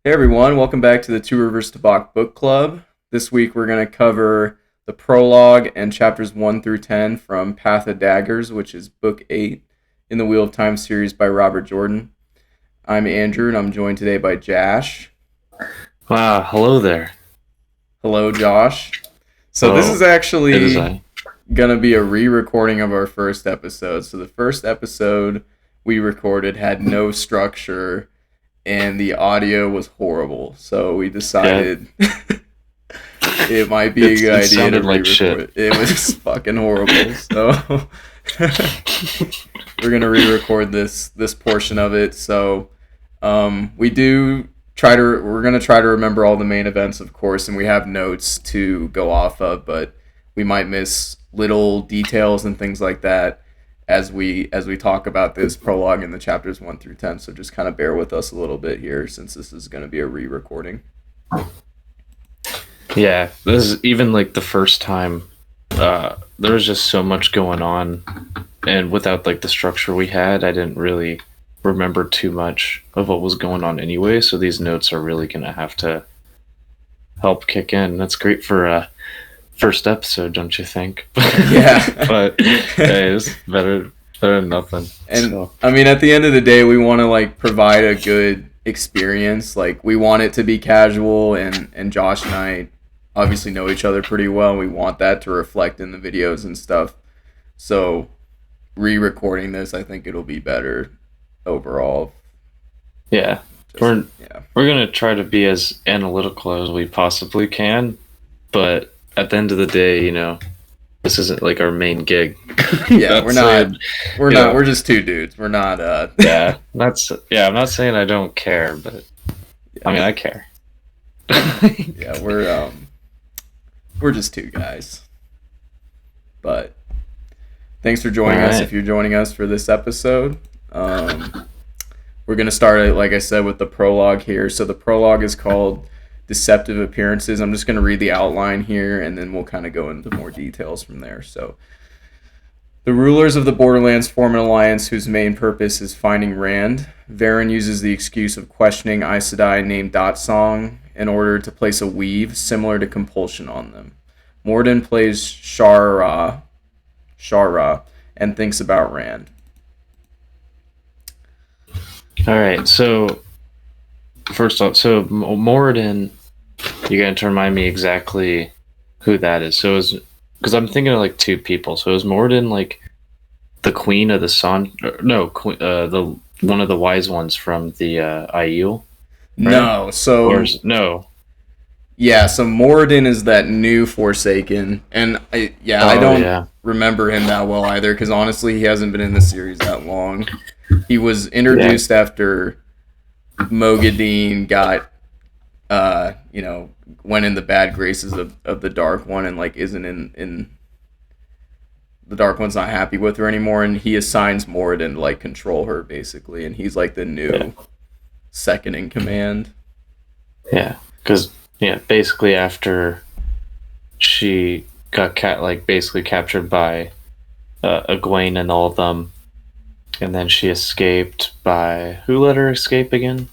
Hey everyone, welcome back to the Two Rivers Tabac Book Club. This week we're going to cover the prologue and chapters 1 through 10 from Path of Daggers, which is book 8 in the Wheel of Time series by Robert Jordan. I'm Andrew and I'm joined today by Josh. Wow, hello there. Hello, Josh. So this is Hello, it is actually I. going to be a re-recording of our first episode. So the first episode we recorded had no structure and the audio was horrible. So we Yeah, decided it might be a it good idea to sounded like re-record shit. it. It was fucking horrible. So we're gonna re-record this portion of it. So we do try to we're gonna try to remember all the main events, of course, and we have notes to go off of, but we might miss little details and things like that as we talk about this prologue in the chapters 1 through 10. So just kind of bear with us a little bit here since this is going to be a re-recording. Yeah, this is even like the first time. There was just so much going on, and without like the structure we had, I didn't really remember too much of what was going on anyway. So these notes are really gonna have to help kick in. That's great for first episode, don't you think? Yeah. But hey, it's better than nothing. And So I mean, at the end of the day, we want to like provide a good experience. Like we want it to be casual, and Josh and I obviously know each other pretty well. We want that to reflect in the videos and stuff. So re-recording this, I think it'll be better overall. yeah, Just we're yeah. we're gonna try to be as analytical as we possibly can, but at the end of the day, this isn't like our main gig. Yeah, we're That's not saying, we're you not know, we're just two dudes. We're not yeah, I'm not saying I don't care, but I yeah. mean, I care. Yeah, we're just two guys. But thanks for All joining us if right. you're joining us for this episode. Um, we're going to start it, like I said, with the prologue here. So the prologue is called Deceptive Appearances. I'm just going to read the outline here and then we'll kind of go into more details from there. So the rulers of the Borderlands form an alliance whose main purpose is finding Rand. Varen uses the excuse of questioning Aes Sedai named Dot Song in order to place a weave similar to compulsion on them. Morden plays Shara, and thinks about Rand. All right. So first off, so Moradin, you're going to remind me exactly who that is. So is because I'm thinking of like two people. So is Moradin like the queen of the sun? No, the one of the wise ones from the Aiel, right? No, Or so no? yeah, so Moradin is that new Forsaken, and I Oh don't yeah, remember him that well either because honestly, he hasn't been in the series that long. He was yeah. introduced after Mogadine got went in the bad graces of the Dark One and like isn't in the Dark One's not happy with her anymore, and he assigns Moradin to like control her basically, and he's like the Yeah, new second in command. yeah. Because basically after she got basically captured by Egwene and all of them, and then she escaped by who let her escape again?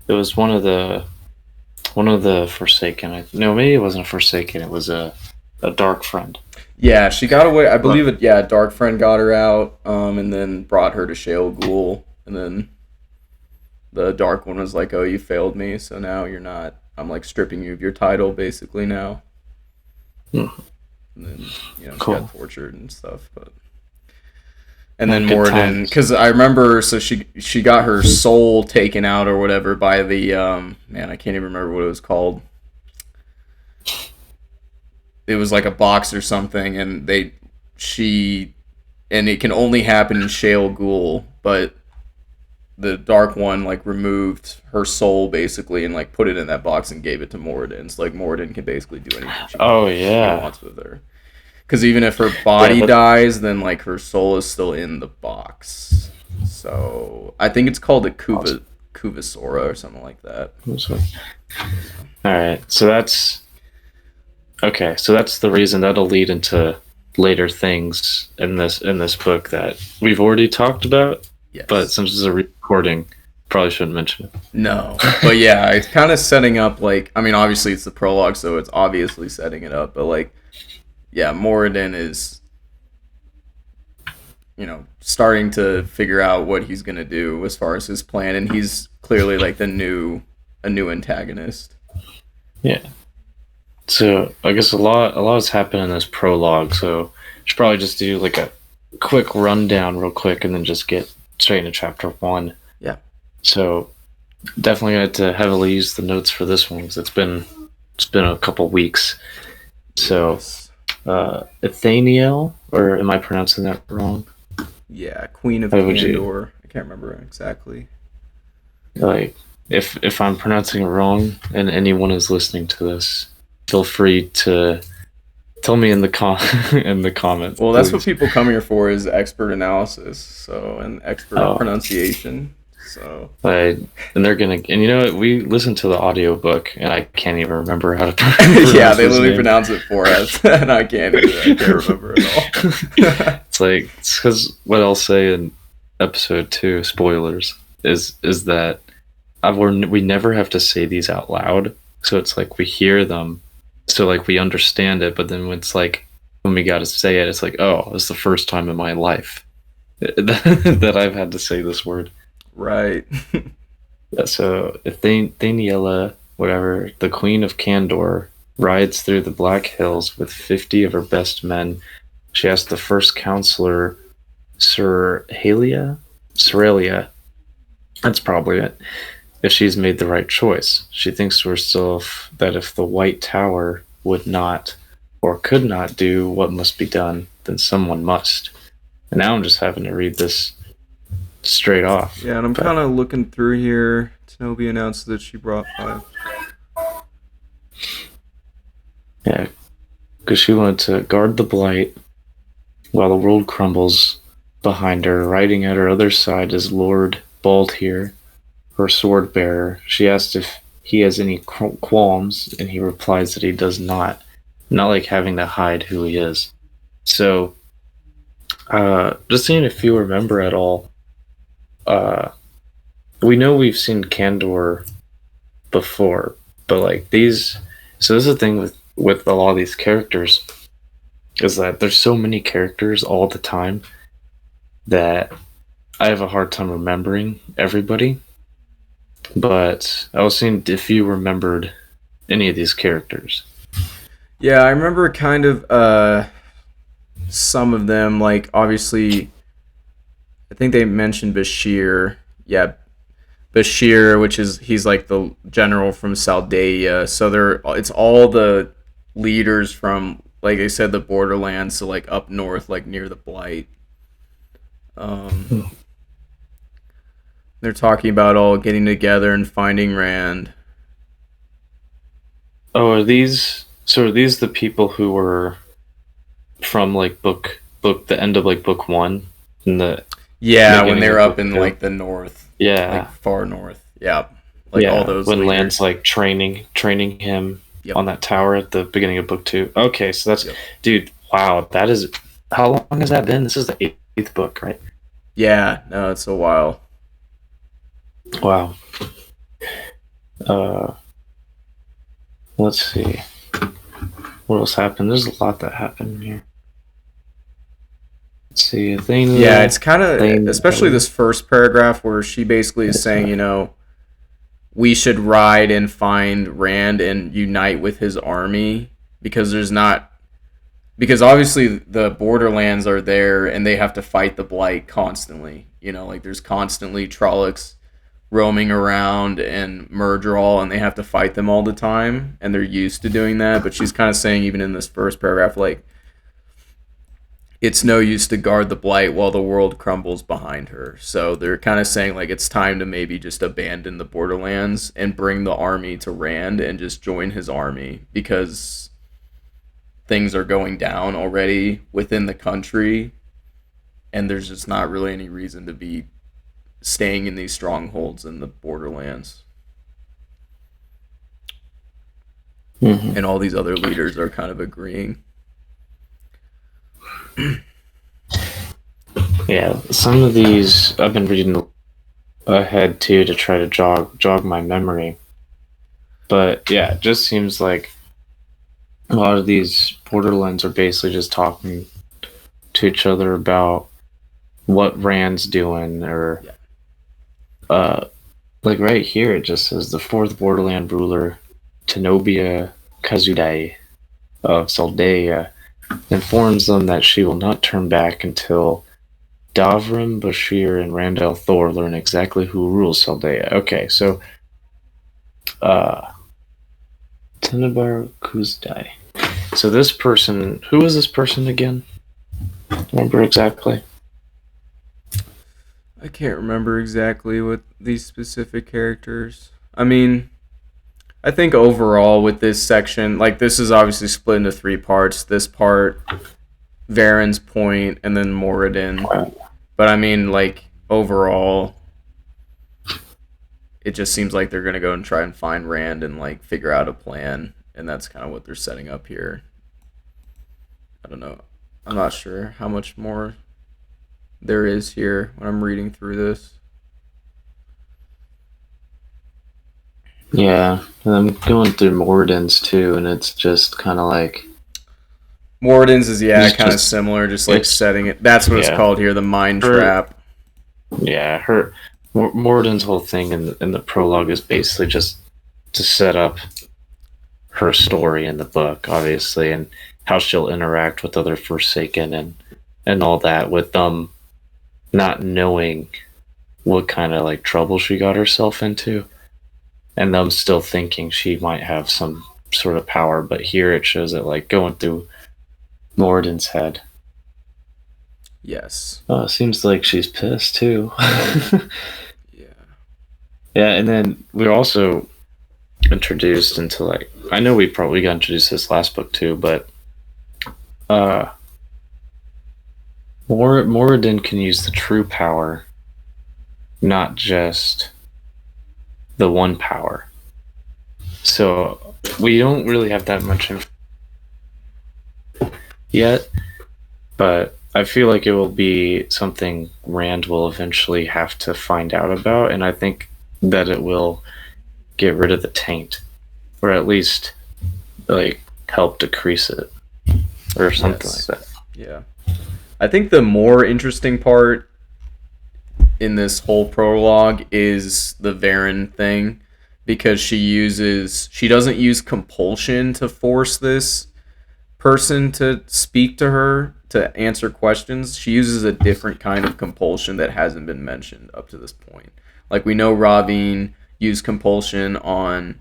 It was one of the Forsaken. No, maybe it wasn't a Forsaken. It was a Dark Friend. Yeah, she got away. I But believe it. Yeah, Dark Friend got her out, and then brought her to Shale Ghul, and then the Dark One was like, "Oh, you failed me, so now you're not. I'm like stripping you of your title, basically now." hmm, And then she got cool. tortured and stuff, but and Yeah, then good Moradin, times. because I remember, so she got her soul taken out or whatever by the man, I can't even remember what it was called. It was like a box or something, and she and it can only happen in Shale Ghul, but the Dark One like removed her soul basically and like put it in that box and gave it to Moradin. So like Moradin can basically do anything Oh she yeah, wants with her. Because even if her yeah. body dies, then like her soul is still in the box. So I think it's called a Awesome. Kuvasora or something like that. All right. So that's okay. So that's the reason that'll lead into later things in this book that we've already talked about. But Yes. since it's a recording, Probably shouldn't mention it. No, but yeah, it's kind of setting up like I mean, obviously it's the prologue, so it's obviously setting it up. But like, yeah, Moradin is starting to figure out what he's gonna do as far as his plan, and he's clearly like a new antagonist. Yeah. So I guess a lot has happened in this prologue. So I should probably just do like a quick rundown, real quick, and then just get straight into chapter 1. Yeah. So definitely had to heavily use the notes for this one because it's been a couple weeks. So Athaniel, or am I pronouncing that wrong? Yeah, Queen of Candor. I can't remember exactly. Like, if I'm pronouncing it wrong, and anyone is listening to this, feel free to tell me in the in the comments. Well, that's what people come here for, is expert analysis, so and expert pronunciation. So and they're gonna, and you know what? We listened to the audiobook, and I can't even remember how to pronounce yeah, they literally pronounce it for us, and I can't remember at all. It's because what I'll say in episode 2, spoilers, is that we never have to say these out loud, so it's like we hear them, so like we understand it, but then it's like when we got to say it, it's like, oh, it's the first time in my life that I've had to say this word. Right. So Thaniela, whatever, the Queen of Candor, rides through the Black Hills with 50 of her best men. She asks the first counselor, Cerelia, that's probably it, if she's made the right choice. She thinks to herself that if the White Tower would not or could not do what must be done, then someone must. And now I'm just having to read this straight off. Yeah, and I'm kind of looking through here. Tenobi announced that she brought 5. Yeah, because she wanted to guard the Blight while the world crumbles behind her. Riding at her other side is Lord Baldheer, her sword bearer. She asked if he has any qualms, and he replies that he does not. Not like having to hide who he is. So, just seeing if you remember at all, we know we've seen Candor before, but like these, so this is the thing with a lot of these characters, is that there's so many characters all the time that I have a hard time remembering everybody. But I was seeing if you remembered any of these characters. Yeah, I remember kind of some of them, like obviously I think they mentioned Bashir. Yeah, Bashir, he's like the general from Saldaia. So it's all the leaders from, like I said, the borderlands, so like up north, like near the Blight. They're talking about all getting together and finding Rand. Oh, are these the people who were from like book the end of like book 1 in the when they're up in like the north, like far north, all those when leaders. Land's like training him on that tower at the beginning of book 2. Okay, so that's dude, wow, that is, how long has that been? This is the 8th book, right? Yeah, no, it's a while. Wow. Let's see. What else happened? There's a lot that happened here. Let's see. It's kind of, especially this first paragraph where she basically is saying, we should ride and find Rand and unite with his army, because obviously the borderlands are there and they have to fight the Blight constantly. Like there's constantly Trollocs roaming around and Murdral, and they have to fight them all the time, and they're used to doing that. But she's kind of saying, even in this first paragraph, like, it's no use to guard the Blight while the world crumbles behind her. So they're kind of saying, like, it's time to maybe just abandon the borderlands and bring the army to Rand and just join his army, because things are going down already within the country, and there's just not really any reason to be staying in these strongholds in the borderlands. Mm-hmm. And all these other leaders are kind of agreeing. Yeah, some of these I've been reading ahead too to try to jog my memory. But yeah, it just seems like a lot of these borderlands are basically just talking to each other about what Rand's doing, or Yeah. uh, like right here it just says the fourth Borderland ruler, Tenobia Kazudai of Saldaea, informs them that she will not turn back until Davrim, Bashir, and Randall Thor learn exactly who rules Saldaea. Okay, so uh, Tenebar Kuzdai. So this person, who is this person again? Remember exactly? I can't remember exactly what these specific characters. I mean, I think overall with this section, like this is obviously split into three parts. This part, Varen's point, and then Moradin. But I mean, like overall, it just seems like they're gonna go and try and find Rand and like figure out a plan, and that's kind of what they're setting up here. I don't know. I'm not sure how much more there is here when I'm reading through this. Yeah, and I'm going through Moradin's too, and it's just kind of like Moradin's is kind of just similar, just like it's setting it. That's what it's yeah. called here, the mind Her, trap. yeah, her Moradin's whole thing in the prologue is basically just to set up her story in the book, obviously, and how she'll interact with other Forsaken and all that, with them not knowing what kind of like trouble she got herself into, and them still thinking she might have some sort of power. But here it shows it like going through Moradin's head. Yes. Seems like she's pissed too. Yeah. Yeah, and then we're also introduced into like, I know we probably got introduced to this last book too, but Moradin can use the true power, not just the one power. So we don't really have that much info yet, but I feel like it will be something Rand will eventually have to find out about, and I think that it will get rid of the taint, or at least like help decrease it, or something Yes. like that. Yeah. I think the more interesting part in this whole prologue is the Varen thing, because she doesn't use compulsion to force this person to speak to her to answer questions. She uses a different kind of compulsion that hasn't been mentioned up to this point. Like we know Ravine used compulsion on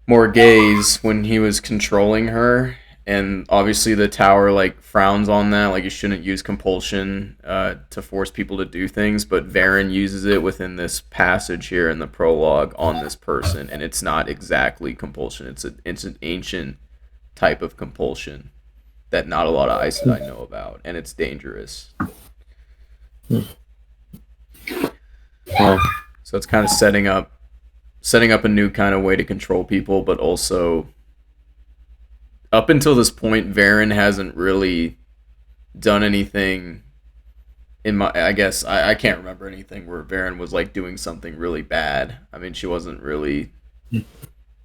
Morghese when he was controlling her, and obviously the tower like frowns on that. Like you shouldn't use compulsion to force people to do things, but Varen uses it within this passage here in the prologue on this person, and it's not exactly compulsion. It's an ancient type of compulsion that not a lot of Aes Sedai know about, and it's dangerous. Well, So it's kind of setting up a new kind of way to control people, but also up until this point, Varen hasn't really done anything. In my, I guess I can't remember anything where Varen was like doing something really bad. I mean, she wasn't really.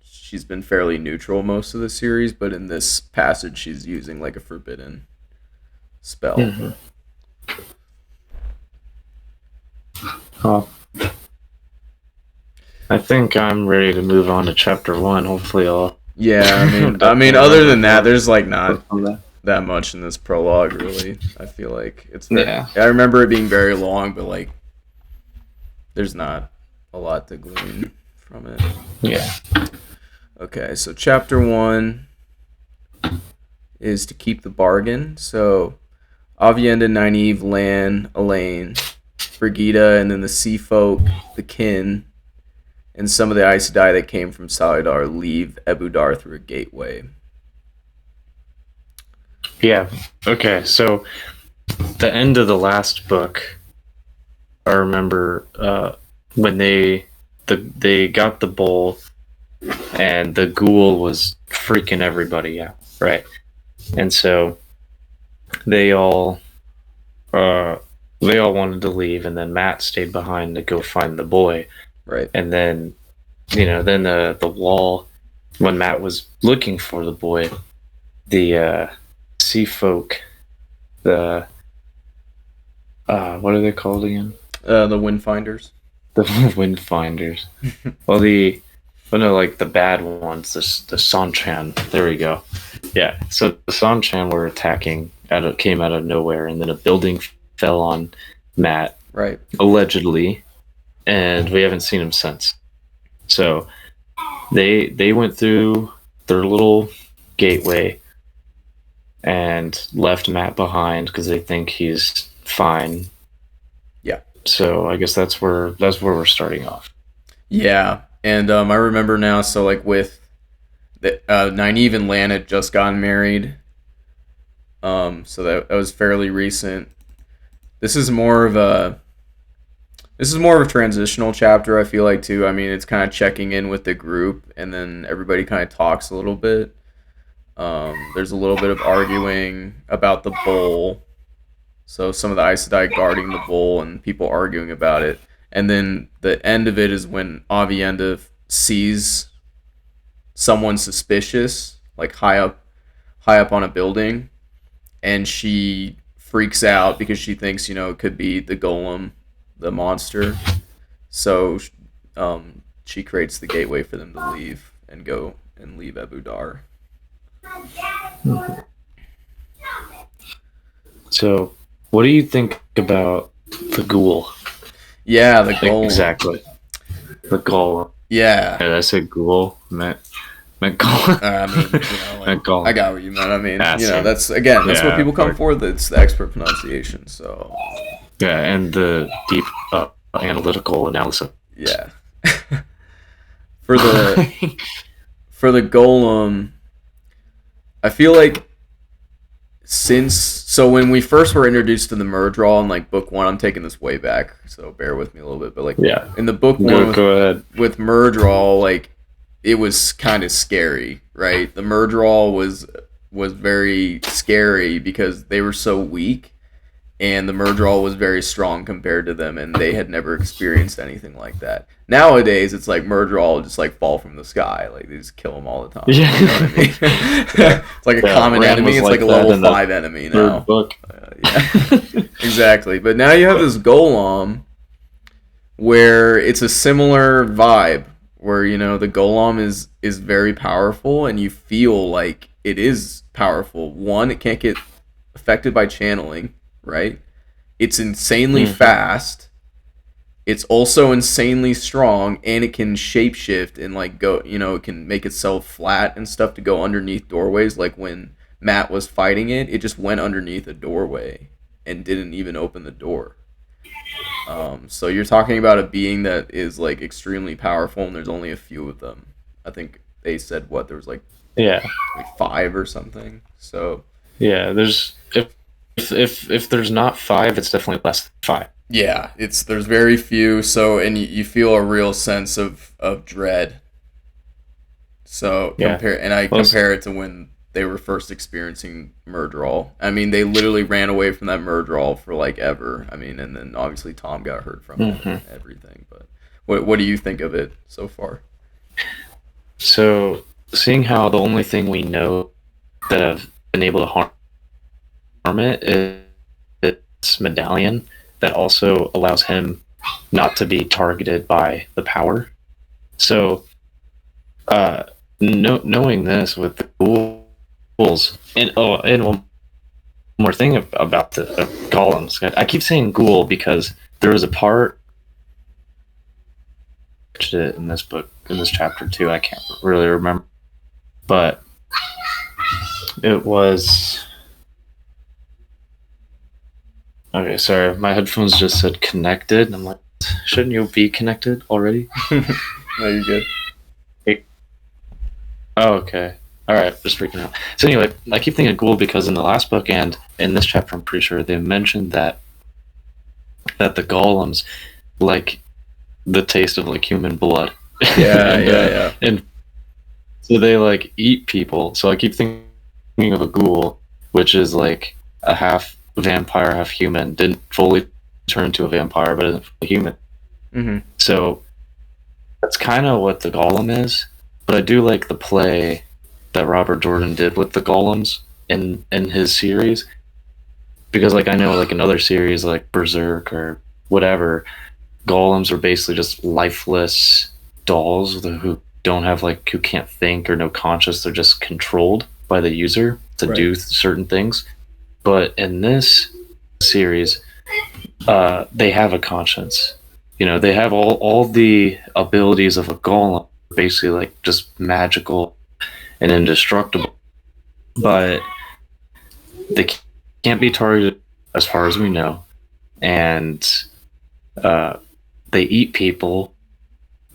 She's been fairly neutral most of the series, but in this passage, she's using like a forbidden spell. mm-hmm. Well, I think I'm ready to move on to chapter 1. Hopefully, I'll. Yeah, I mean, other than that, there's like not that much in this prologue, really. I feel like it's very, Yeah. I remember it being very long, but like, there's not a lot to glean from it. Yeah. Okay, so chapter 1 is to keep the bargain. So, Avienda, Nynaeve, Lan, Elaine, Brigida, and then the Sea Folk, the Kin, and some of the Aes Sedai that came from Salidar leave Ebudar through a gateway. Yeah. Okay. So the end of the last book, I remember when they got the bowl, and the ghoul was freaking everybody out, right? And so they all they all wanted to leave, and then Matt stayed behind to go find the boy. Right. And then, then the wall, when Matt was looking for the boy, the sea folk, the what are they called again? The Windfinders. The Windfinders. Well, like the bad ones, the Sanchan. There we go. Yeah. So the Sanchan were attacking. Came out of nowhere, and then a building fell on Matt. Right. Allegedly, and we haven't seen him since. So they went through their little gateway and left Matt behind because they think he's fine. Yeah. So I guess that's where we're starting off. Yeah, and I remember now. So like with the Nynaeve and Lan had just gotten married. So that was fairly recent. This is more of a transitional chapter, I feel like, too. I mean, it's kind of checking in with the group, and then everybody kind of talks a little bit. There's a little bit of arguing about the bowl. So some of the Aes Sedai guarding the bowl and people arguing about it. And then the end of it is when Aviendha sees someone suspicious, like high up on a building, and she freaks out because she thinks, it could be the golem, the monster. So she creates the gateway for them to leave and go and leave Abu Dar. So what do you think about the ghoul? Yeah, the golem. Exactly. The golem. Yeah. I said ghoul. Meant golem. I mean, golem. I got what you meant. I mean, same. that's what people come for. It's the expert pronunciation. So. Yeah, and the deep analytical analysis. Yeah. For the golem, I feel like when we first were introduced to the Murdral in like book 1, I'm taking this way back, so bear with me a little bit. But like, in the book 1 with Murdral, like it was kind of scary, right? The Murdral was very scary because they were so weak. And the Murdral was very strong compared to them, and they had never experienced anything like that. Nowadays, it's like Murdral just like fall from the sky, like they just kill them all the time. Yeah. You know what I mean? It's like a common enemy. It's like a level 5 enemy now. Book. Yeah, exactly. But now you have this Golem, where it's a similar vibe, where the Golem is very powerful, and you feel like it is powerful. One, it can't get affected by channeling. Right? It's insanely fast. It's also insanely strong, and it can shapeshift and like go, it can make itself flat and stuff to go underneath doorways. Like when Matt was fighting it, it just went underneath a doorway and didn't even open the door. So you're talking about a being that is like extremely powerful, and there's only a few of them. I think they said there was like 5 or something. So there's if there's not 5, it's definitely less than 5. Yeah, there's very few. So and you feel a real sense of dread. So compare it to when they were first experiencing Murdral. I mean, they literally ran away from that Murdral for like ever. I mean, and then obviously Tom got hurt from it and everything. But what do you think of it so far? So seeing how the only thing we know that have been able to harm it is its medallion that also allows him not to be targeted by the power. So knowing this with the ghouls, and one more thing about the golems. I keep saying ghoul because there was a part in this book, in this chapter too, I can't really remember, but it was okay. Sorry, my headphones just said connected, and I'm like, shouldn't you be connected already? No, you're good. Oh, okay. All right, just freaking out. So anyway, I keep thinking ghoul because in the last book and in this chapter, I'm pretty sure they mentioned that the golems like the taste of like human blood. Yeah. And so they like eat people. So I keep thinking of a ghoul, which is like a half vampire, half human. Didn't fully turn into a vampire, but isn't fully human. Mm-hmm. So that's kind of what the golem is. But I do like the play that Robert Jordan did with the golems in his series, because like I know like in other series like Berserk or whatever, golems are basically just lifeless dolls who don't have like who can't think or no conscience. They're just controlled by the user to do certain things. But in this series, they have a conscience. You know, they have all the abilities of a golem, basically like just magical and indestructible. But they can't be targeted as far as we know. And they eat people,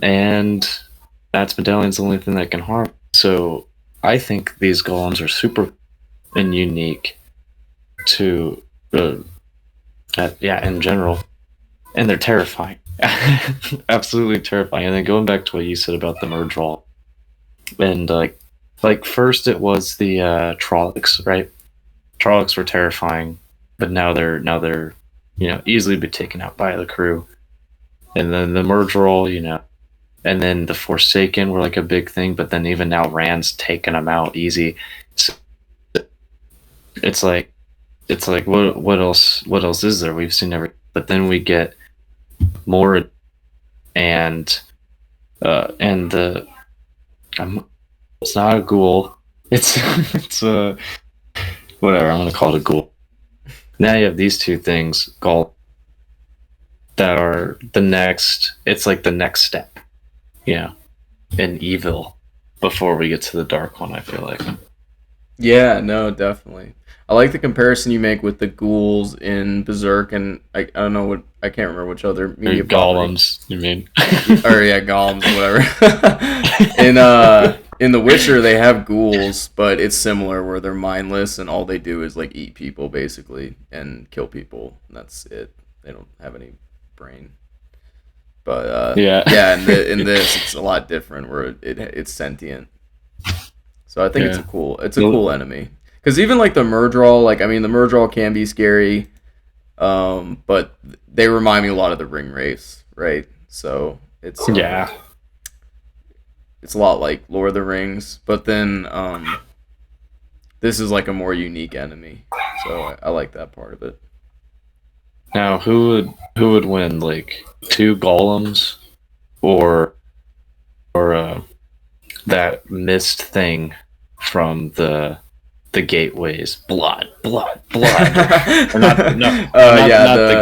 and that's Medallion's the only thing that can harm. So I think these golems are super and unique to in general, and they're terrifying. Absolutely terrifying. And then going back to what you said about the merge roll, and like first it was the Trollocs, right? Trollocs were terrifying, but now they're easily be taken out by the crew. And then the merge roll, and then the Forsaken were like a big thing, but then even now Rand's taking them out easy. So it's like what else is there? We've seen everything, but then we get more, and the it's not a ghoul. It's whatever. I'm gonna call it a ghoul. Now you have these two things called that are the next. It's like the next step, in evil before we get to the dark one. I feel like. Yeah, no, definitely. I like the comparison you make with the ghouls in Berserk, and I don't know I can't remember which other media golems, you mean? Or yeah, golems, whatever. In The Witcher, they have ghouls, but it's similar where they're mindless and all they do is like eat people basically and kill people. And that's it. They don't have any brain. But yeah, in this it's a lot different where it's sentient. So I think it's a cool enemy. Because even like the Murdral, the Murdral can be scary, but they remind me a lot of the Ring Wraiths, right? So it's it's a lot like Lord of the Rings, but then this is like a more unique enemy. So I like that part of it. Now, who would win, like 2 golems or that mist thing from the gateways? Blood. Not the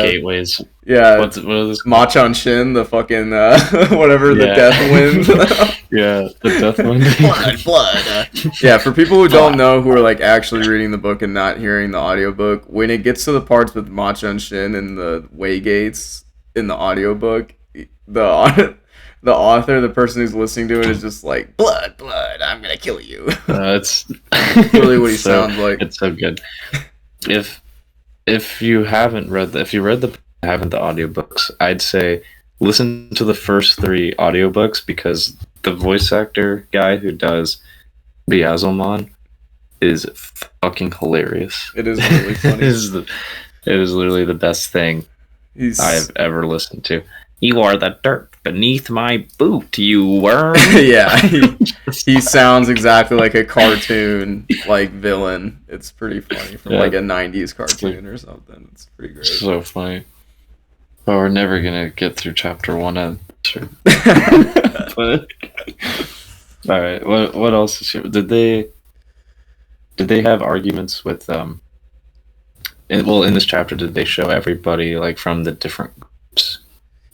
gateways. Yeah, what is this? Machan Shin, the fucking whatever, the death wind. Yeah, the death wind. blood. Yeah, for people who don't know, who are like actually reading the book and not hearing the audiobook, when it gets to the parts with Machan Shin and the way gates in the audiobook, the author, the person who's listening to it, is just like, blood, I'm gonna kill you. It's really what he sounds like. It's so good. If you haven't read if you read the audiobooks, I'd say listen to the first 3 audiobooks, because the voice actor guy who does Beazelmon is fucking hilarious. It is really funny. It is literally the best thing I've ever listened to. You are the dirt beneath my boot, you worm. Yeah, he sounds exactly like a cartoon like villain. It's pretty funny, from like a 90s cartoon or something. It's pretty great. So funny. But we're never gonna get through chapter 1. But all right, what else is here? Did they have arguments with in this chapter, did they show everybody like from the different groups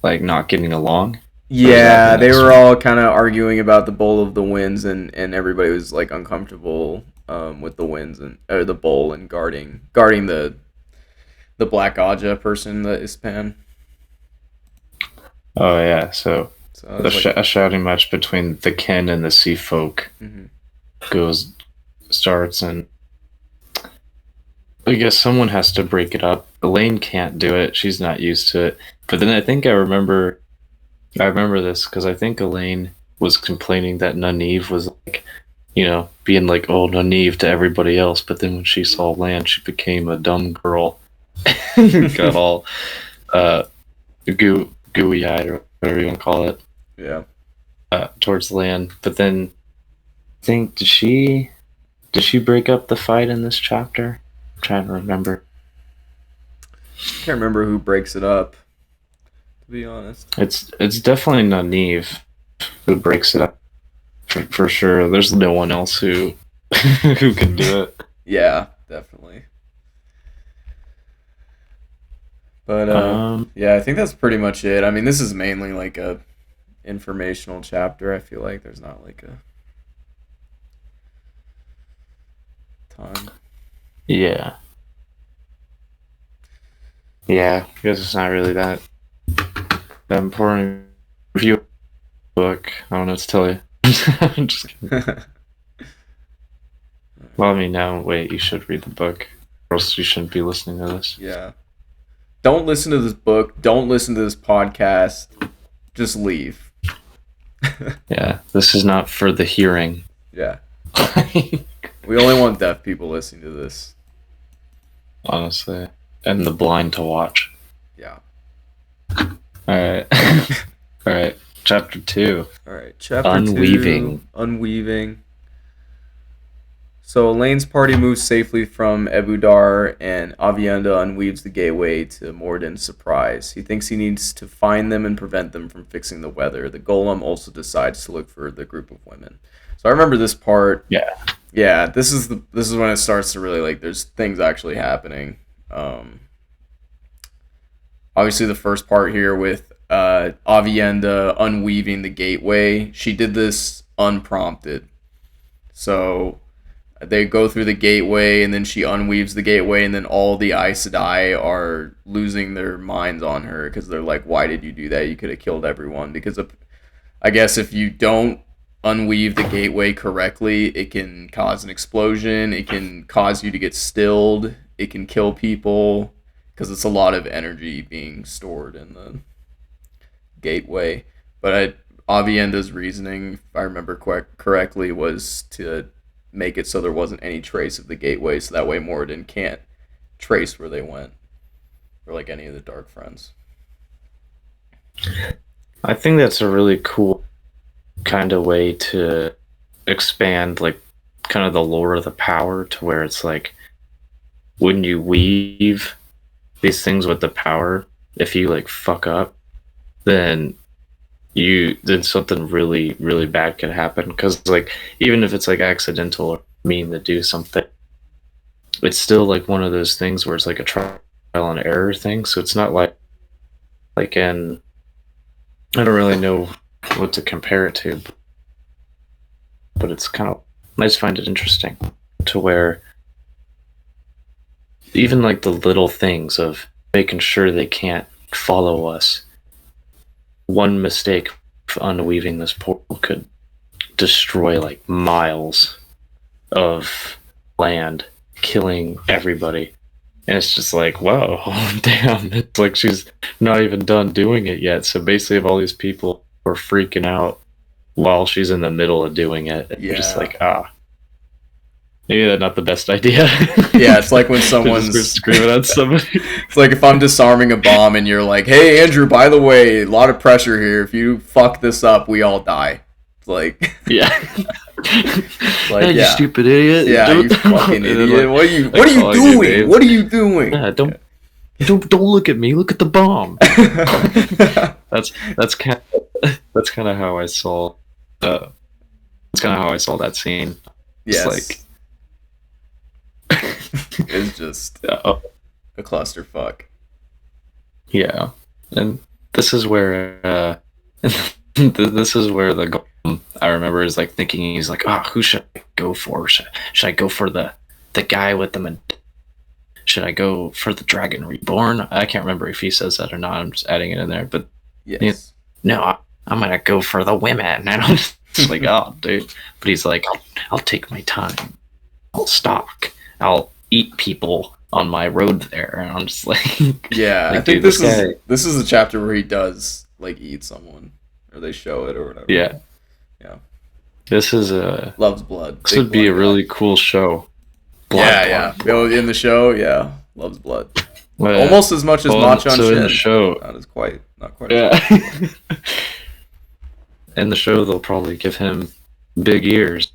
like not getting along? Yeah, they were all kind of arguing about the Bowl of the Winds, and everybody was like uncomfortable with the winds or the bowl and guarding the Black Aja person, the Ispan. Oh yeah, so a shouting match between the Ken and the Sea Folk starts, and I guess someone has to break it up. Elaine can't do it; she's not used to it. But then I think I remember this because I think Elaine was complaining that Nynaeve was like, being like, oh, Nynaeve to everybody else. But then when she saw Lan, she became a dumb girl. Got all gooey eyed or whatever you want to call it. Yeah. Towards land. But then I think did she break up the fight in this chapter? I'm trying to remember. Can't remember who breaks it up, to be honest. It's definitely Nynaeve who breaks it up for sure. There's no one else who who can do it. Yeah, definitely. But yeah, I think that's pretty much it. I mean, this is mainly like a informational chapter. I feel like there's not like a ton. Yeah. Yeah, I guess it's not really that important. Review book. I don't know what to tell you. I'm just kidding. Well, I mean, no, wait, you should read the book, or else you shouldn't be listening to this. Yeah. Don't listen to this book. Don't listen to this podcast. Just leave. Yeah, this is not for the hearing. Yeah. We only want deaf people listening to this. Honestly. And the blind to watch. Yeah. Alright. Alright. Chapter 2. Alright. Chapter Unweaving. 2. Unweaving. So Elaine's party moves safely from Ebudar, and Avienda unweaves the gateway to Moradin's surprise. He thinks he needs to find them and prevent them from fixing the weather. The golem also decides to look for the group of women. So I remember this part. Yeah. Yeah, this is when it starts to really, like, there's things actually happening. Obviously the first part here with Avienda unweaving the gateway, she did this unprompted. So they go through the gateway, and then she unweaves the gateway, and then all the Aes Sedai are losing their minds on her because they're like, why did you do that? You could have killed everyone. Because I guess if you don't unweave the gateway correctly, it can cause an explosion. It can cause you to get stilled. It can kill people because it's a lot of energy being stored in the gateway. But Avienda's reasoning, if I remember correctly, was to make it so there wasn't any trace of the gateway, so that way Moradin can't trace where they went, or like any of the Dark Friends. I think that's a really cool kind of way to expand like kind of the lore of the power, to where it's like when you weave these things with the power, if you like fuck up, then something really, really bad could happen. Because like even if it's like accidental or mean to do something, it's still like one of those things where it's like a trial and error thing. So it's not like in, I don't really know what to compare it to, but it's kind of, I just find it interesting to where even like the little things of making sure they can't follow us, one mistake of unweaving this portal could destroy like miles of land, killing everybody. And it's just like, whoa, damn. It's like she's not even done doing it yet. So basically, if all these people are freaking out while she's in the middle of doing it, you're just like, maybe that's not the best idea. Yeah, it's like when someone's screaming at somebody. It's like if I'm disarming a bomb and you're like, hey, Andrew, by the way, a lot of pressure here. If you fuck this up, we all die. It's like, yeah. Like, yeah, you stupid idiot. Yeah, you fucking idiot. Like, what are you doing? What are you doing? Yeah, don't look at me. Look at the bomb. That's kind of how I saw. That's kind of how I saw that scene. Yes. It's like it's just a clusterfuck. Yeah, and this is where this is where the I remember is like thinking, he's like, who should I go for? Should I go for the guy with them? Should I go for the Dragon Reborn? I can't remember if he says that or not. I'm just adding it in there, but yes. No, I'm gonna go for the women. And I'm just like, oh, dude. But he's like, I'll take my time. I'll stalk. I'll eat people on my road there. And I'm just like, yeah, like, I think this is a chapter where he does like eat someone, or they show it or whatever. Yeah. This is Loves Blood. This would be a really cool show. Blood. In the show, Loves Blood. Well, Almost as much as Machan so Shin. in the show, Not quite yeah, as much. in the show they'll probably give him big ears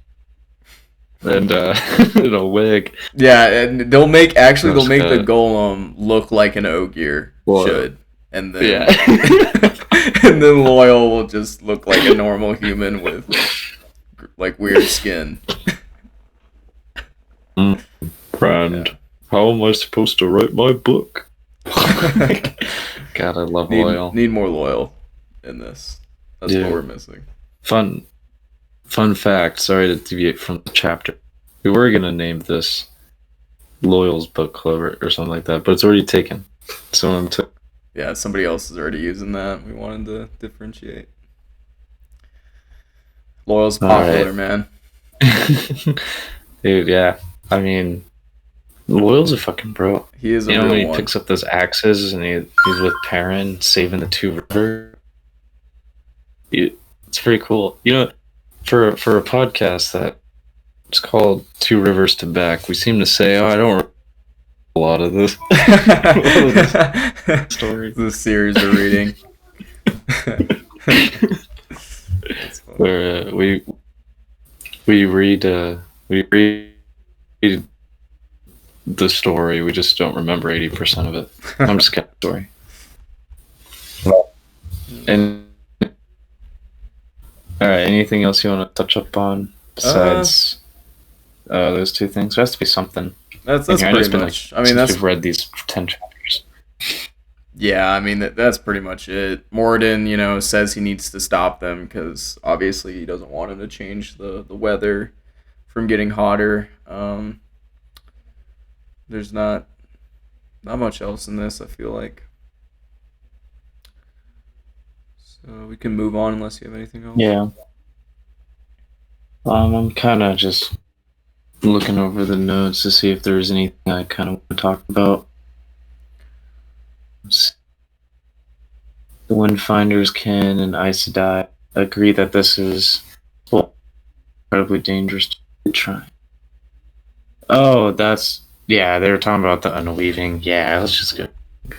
and a wig. Yeah, and they'll make the Cut. golem look like an ogier Well, should, and yeah. then and then Loyal will just look like a normal human with like weird skin. Friend, Yeah. how am I supposed to write my book? God, I love Loyal. Need more Loyal in this. That's Yeah. what we're missing. Fun fact. Sorry to deviate from the chapter. We were gonna name this Loyal's book club or something like that, but it's already taken. Someone took. Yeah, somebody else is already using that. We wanted to differentiate. Loyal's popular, man. Dude, yeah. I mean, Loyal's a fucking bro. He is a You know real when he one. picks up those axes and he's with Perrin saving the two rivers. It's pretty cool. You know, for a podcast that it's called Two Rivers to Back, we seem to say, "Oh, I don't remember a lot of this." Story. The series we're reading. Where we read the story, we just don't remember 80% of it. I'm just kidding. Story. And all right, anything else you want to touch up on besides those two things? There has to be something. That's pretty much. I mean, we've read these 10 chapters. Yeah, I mean that's pretty much it. Moradin, says he needs to stop them because obviously he doesn't want him to change the weather from getting hotter. There's not much else in this, I feel like. So we can move on unless you have anything else. Yeah. I'm kind of just looking over the notes to see if there's anything I kind of want to talk about. The Windfinders, Ken, and Aes Sedai agree that this is incredibly dangerous to try. Oh, yeah, they were talking about the unweaving. Yeah, let's just go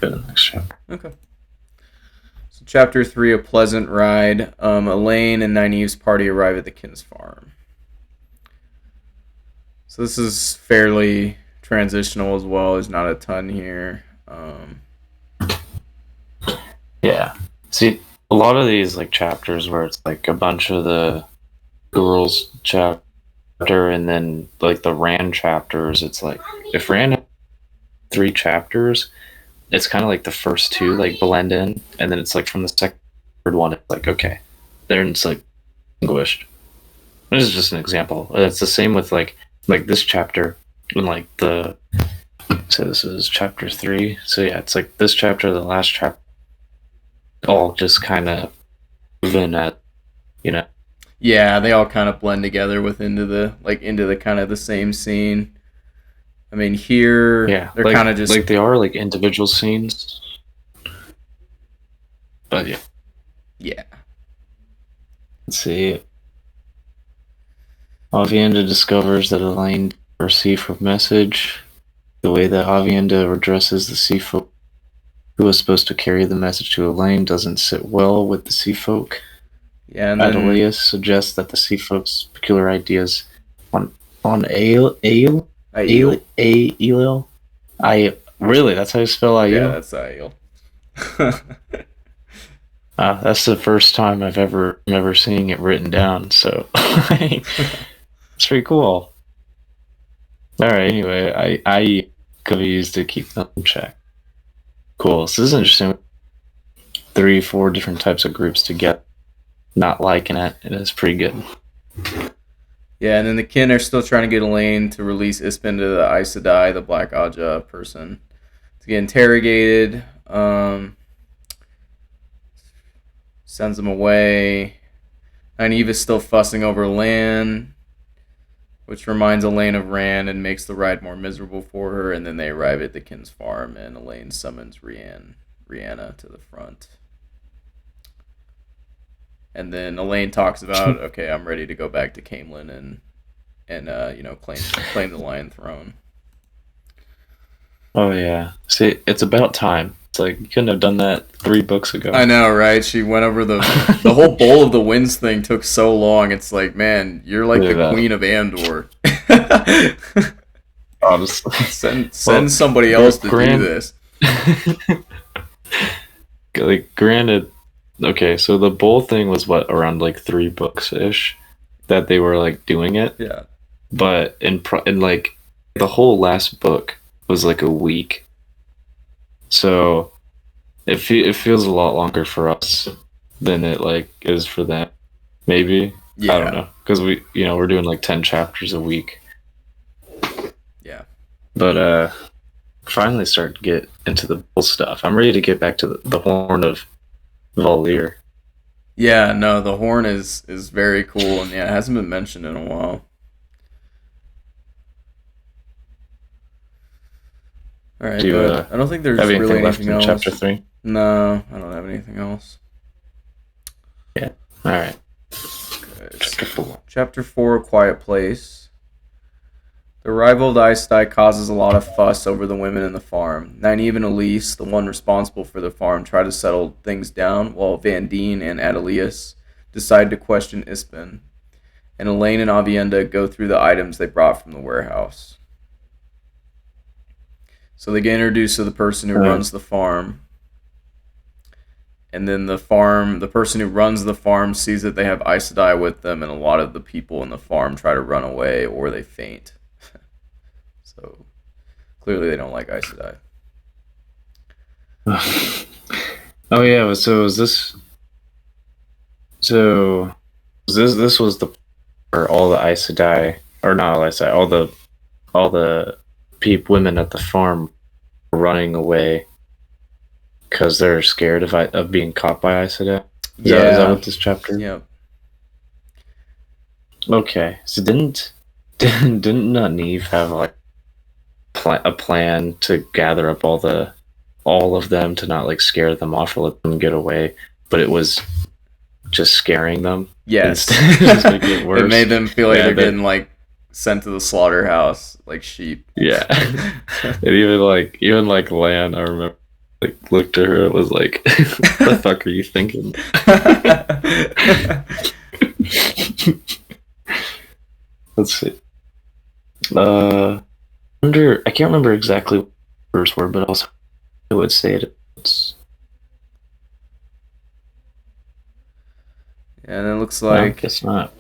to the next chapter. Okay. So chapter 3, A Pleasant Ride. Elaine and Nynaeve's party arrive at the Kin's farm. So this is fairly transitional as well. There's not a ton here. Yeah. See, a lot of these chapters where it's a bunch of the girls chapter and then the Rand chapters, it's if Rand had 3 chapters, it's kind of the first 2 blend in, and then it's from the second, third one, it's okay, then it's distinguished. This is just an example. It's the same with this chapter when so this is chapter 3. So yeah, it's this chapter, the last chapter, all just kind of moving at, Yeah, they all kind of blend together into the kind of the same scene. I mean, here they're kind of just they are individual scenes, but yeah. Yeah. Let's see. Avienda discovers that Elaine received her message. The way that Avienda addresses the sea folk who was supposed to carry the message to Elaine doesn't sit well with the sea folk. Yeah, and then Adelius suggests that the sea folks' peculiar ideas on Ail. I really, that's how you spell Aiel? Yeah, that's Aiel. That's the first time I've ever seeing it written down, so it's pretty cool. All right, anyway, I could be used to keep them in check. Cool. So this is interesting. 3-4 different types of groups together, not liking it. It is pretty good. Yeah, and then the kin are still trying to get Elaine to release Ispin to the Aes Sedai, the Black Aja person, to get interrogated. Sends him away. Nynaeve is still fussing over Lan, which reminds Elaine of Rand and makes the ride more miserable for her. And then they arrive at the kin's farm, and Elaine summons Rihanna to the front. And then Elaine talks about, okay, I'm ready to go back to Caemlyn and claim the Lion Throne. Oh yeah. See, it's about time. It's like you couldn't have done that 3 books I ago. know, right? She went over the whole bowl of the winds thing took so long. It's like, man, you're like the Dude, queen of Andor. honestly. Send Well, somebody else to do grand, this. like granted, okay, so the bowl thing was what around like 3 books ish that they were like doing it, Yeah. but in like the whole last book was like a week, so it feels a lot longer for us than it like is for them. Maybe I don't Yeah. know because we're doing like 10 chapters a week, Yeah. but finally start to get into the bull stuff. I'm ready to get back to the Horn of Valir. Yeah, no, the horn is very cool and yeah, it hasn't been mentioned in a while. All right, Do you but I don't think have there's really anything left anything in chapter else. 3? No, I don't have anything else. Yeah. All right. Okay, Chapter so 4. chapter 4, Quiet Place. The rival Aes Sedai causes a lot of fuss over the women in the farm. Nynaeve and Elise, the one responsible for the farm, try to settle things down, while Van Dien and Adelius decide to question Ispen. And Elaine and Avienda go through the items they brought from the warehouse. So they get introduced to the person who Uh, runs the farm. And then the person who runs the farm sees that they have Aes Sedai with them, and a lot of the people in the farm try to run away or they faint. So clearly they don't like Aes Sedai. oh yeah. So was this? So was this was the or all the Aes Sedai or not all Aes Sedai, all the women at the farm running away because they're scared of being caught by Aes Sedai. Is that Yeah. what this chapter? Yep. Okay. So didn't Nynaeve have like a plan to gather up all of them to not like scare them off or let them get away, but it was just scaring them Yes. instead, just making it It worse. made them feel like Yeah, they're getting like sent to the slaughterhouse like sheep. yeah. And even like Lan, I remember like looked at her and was like, "What the fuck are you thinking?" Let's see. I can't remember exactly what the first word, but also I would say it. It's, And it looks no, I like guess not.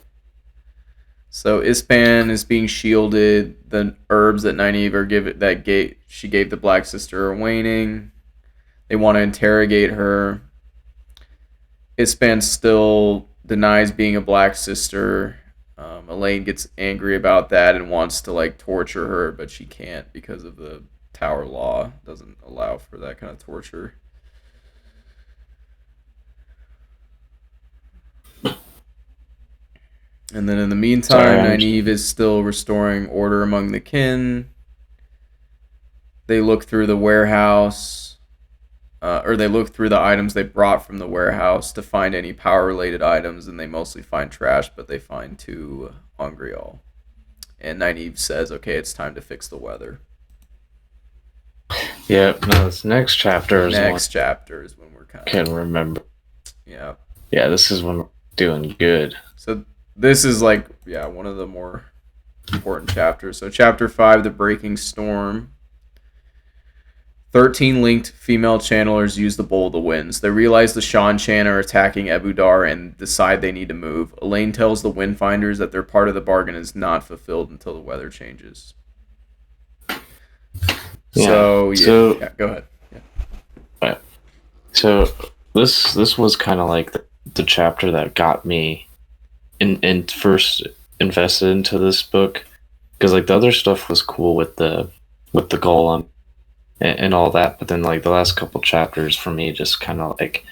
so Ispan is being shielded. The herbs that Nynaeve are she gave the Black Sister are waning. They want to interrogate her. Ispan still denies being a Black Sister. Elaine gets angry about that and wants to like torture her, but she can't because of the Tower Law doesn't allow for that kind of torture. And then in the Sorry, meantime, I'm. Nynaeve is still restoring order among the kin. They look through the warehouse, or they look through the items they brought from the warehouse to find any power-related items, and they mostly find trash, but they find 2 Ongrial. And Nynaeve says, "Okay, it's time to fix the weather." Yeah, no, this next chapter is one Next chapter is when we're I kind can of remember. yeah. Yeah, this is when we're doing good. So this is like one of the more important chapters. So chapter 5, the Breaking Storm. 13 linked female channelers use the Bowl of the Winds. They realize the Shan Chan are attacking Ebudar and decide they need to move. Elaine tells the Windfinders that their part of the bargain is not fulfilled until the weather changes. Yeah. So, So go ahead. Yeah. right. So this was kind of like the chapter that got me in first invested into this book because like the other stuff was cool with the golem and all that, but then like the last couple chapters for me just kind of like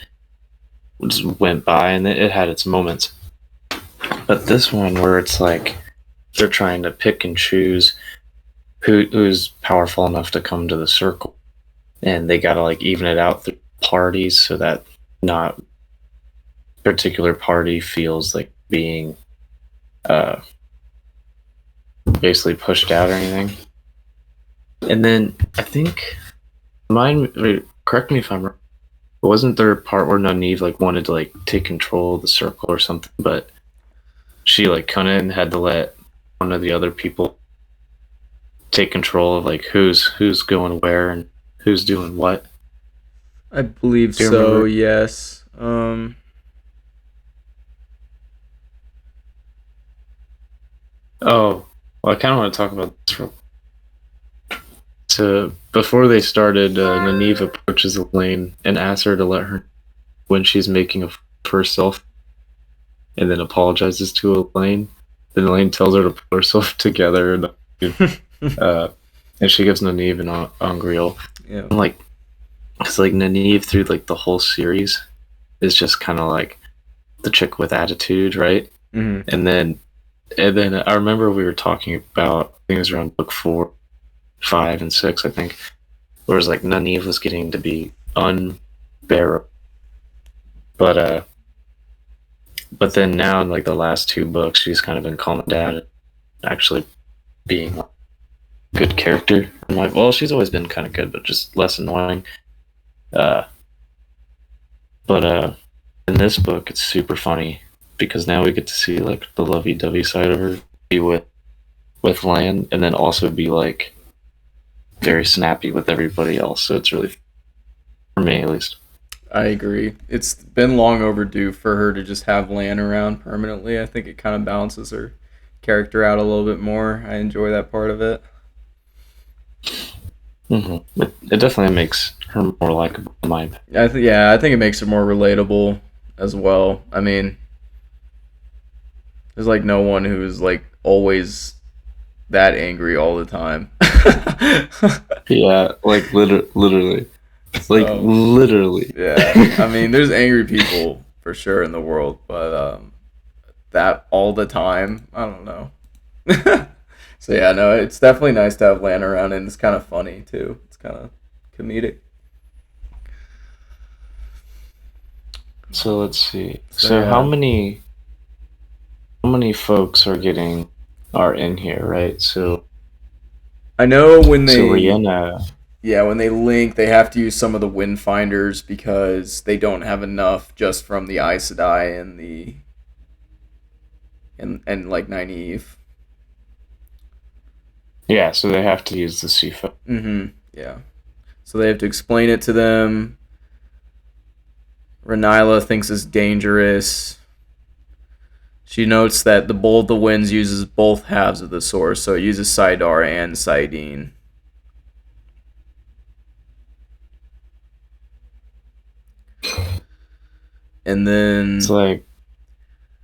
just went by and it had its moments. But this one where it's like they're trying to pick and choose who's powerful enough to come to the circle, and they gotta like even it out through parties so that not particular party feels like being uh basically pushed out or anything. And then I think correct me if I'm wrong. Wasn't there a part where Nynaeve like wanted to like take control of the circle or something, but she like couldn't and had to let one of the other people take control of like who's going where and who's doing what? I believe Do you so. remember? Yes. Oh, well, I kind of want to talk about this. So before they started, Nynaeve approaches Elaine and asks her to let her when she's making a for herself, and then apologizes to Elaine. Then Elaine tells her to put herself together, uh, and she gives Nynaeve an Angreal. Yeah. And like, it's like Nynaeve through like the whole series is just kind of like the chick with attitude, right? Mm-hmm. And then I remember we were talking about things around book 4, 5, and 6, I think, where it was like Nynaeve was getting to be unbearable. But then now in like the last 2 books, she's kind of been calming down and actually being a good character. I'm like, well, she's always been kind of good, but just less annoying. Uh, but in this book, it's super funny because now we get to see like the lovey-dovey side of her, be with Lan, and then also be like very snappy with everybody else. So it's really, for me at least. I agree. It's been long overdue for her to just have Lan around permanently. I think it kind of balances her character out a little bit more. I enjoy that part of it. It definitely makes her more likable in my opinion. I think it makes her more relatable as well. I mean, there's like no one who's like always that angry all the time. Yeah, like literally. Like So, literally. yeah, I mean, there's angry people for sure in the world, but that all the time, I don't know. So yeah, no, it's definitely nice to have Lan around, and it's kind of funny too. It's kind of comedic. So let's see. So So yeah, how many folks are in here, right? I know So Rihanna. when they link, they have to use some of the wind finders because they don't have enough just from the Aes Sedai and the and like Nynaeve. Yeah, so they have to use the Sifa. Mm-hmm. Yeah. So they have to explain it to them. Renila thinks it's dangerous. She notes that the Bowl of the Winds uses both halves of the source, so it uses Sidar and Sidene. And It's then, like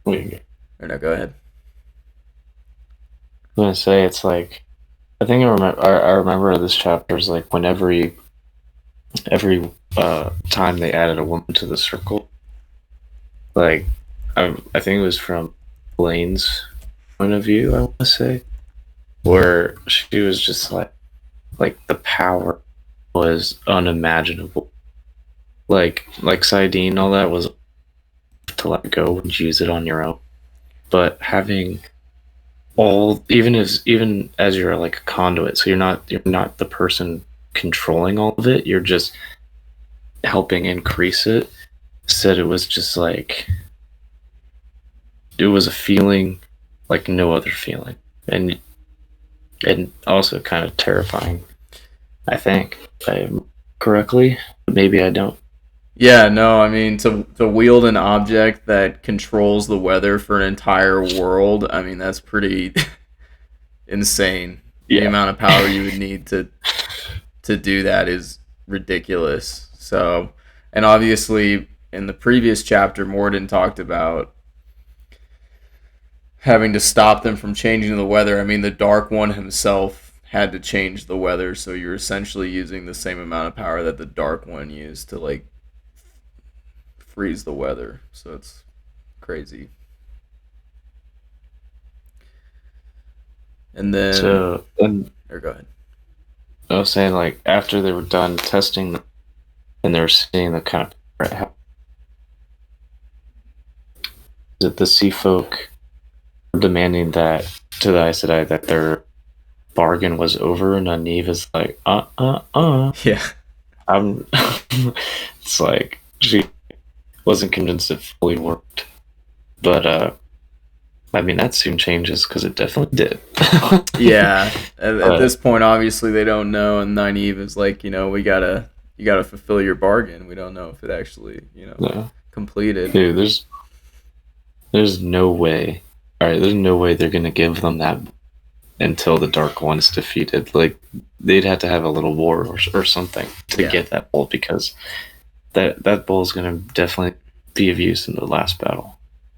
wait, or no, go ahead. I'm gonna say it's like I think I remember this chapter is like when every time they added a woman to the circle, like I think it was from Blaine's point of view, I want to say, where she was just like the power was unimaginable. Like Sidene, all that was to let go and use it on your own. But having all even as you're like a conduit, so you're not the person controlling all of it, you're just helping increase it. Said it was just like it was a feeling like no other feeling. And also kind of terrifying, I think. If I correctly. Maybe I don't. Yeah, no, I mean to wield an object that controls the weather for an entire world. I mean that's pretty insane. The Yeah. amount of power you would need to do that is ridiculous. So, and obviously in the previous chapter, Morden talked about having to stop them from changing the weather. I mean, the Dark One himself had to change the weather, so you're essentially using the same amount of power that the Dark One used to like freeze the weather. So it's crazy. And then, And or go ahead. I was saying, like, after they were done testing them and they were seeing the kind of that the sea folk were demanding that to the Aes Sedai that bargain was over, and Nynaeve is like, uh. Yeah. I'm. It's like she wasn't convinced it fully worked, but I mean that soon changes because it definitely did. Yeah. At But this point, obviously they don't know, and Nynaeve is like, you gotta fulfill your bargain. We don't know if it actually, no, completed. dude, there's no way. All right, there's no way they're gonna give them that until the Dark One is defeated. Like they'd have to have a little war or something to Yeah. get that bowl because that bowl is gonna definitely be of use in the last battle.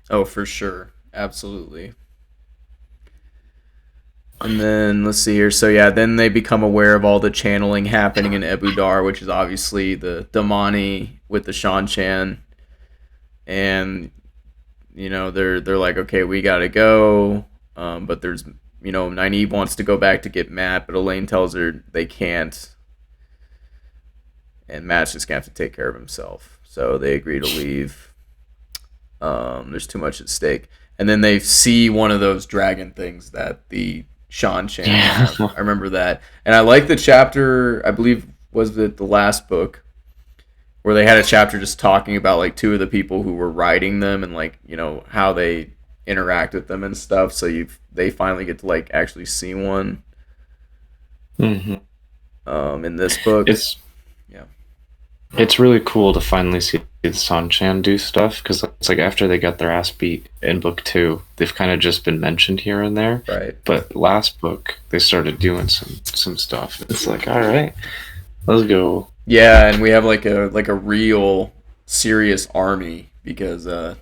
Oh, for sure. Absolutely. And then let's see here. So yeah, then they become aware of all the channeling happening in Ebudar, which is obviously the Damani with the Shanchan, and they're like, okay, we gotta go. But there's Nynaeve wants to go back to get Matt, but Elaine tells her they can't, and Matt's just gonna have to take care of himself. So they agree to leave. There's too much at stake, and then they see one of those dragon things that the Shanchan have. I remember that, and I like the chapter. I believe was it the last book where they had a chapter just talking about like two of the people who were riding them and like how they interact with them and stuff. So they finally get to like actually see one Mm-hmm. in this book. It's Yeah. it's really cool to finally see the Sanchan do stuff because it's like after they got their ass beat in book 2, they've kind of just been mentioned here and there. Right. But last book they started doing some stuff. It's like, all right, let's go. Yeah, and we have like a real serious army because up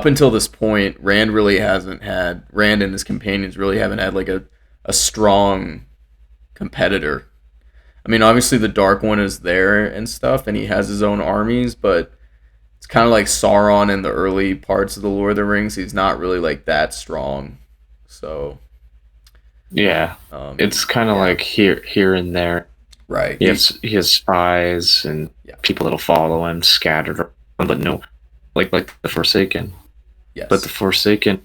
until this point, Rand and his companions really haven't had like a strong competitor. I mean, obviously the Dark One is there and stuff, and he has his own armies, but it's kind of like Sauron in the early parts of the Lord of the Rings. He's not really like that strong. So Yeah, it's kind of yeah, like here and there. right. He has spies and Yeah. people that'll follow him scattered around, but no, like the Forsaken. Yes. But the Forsaken,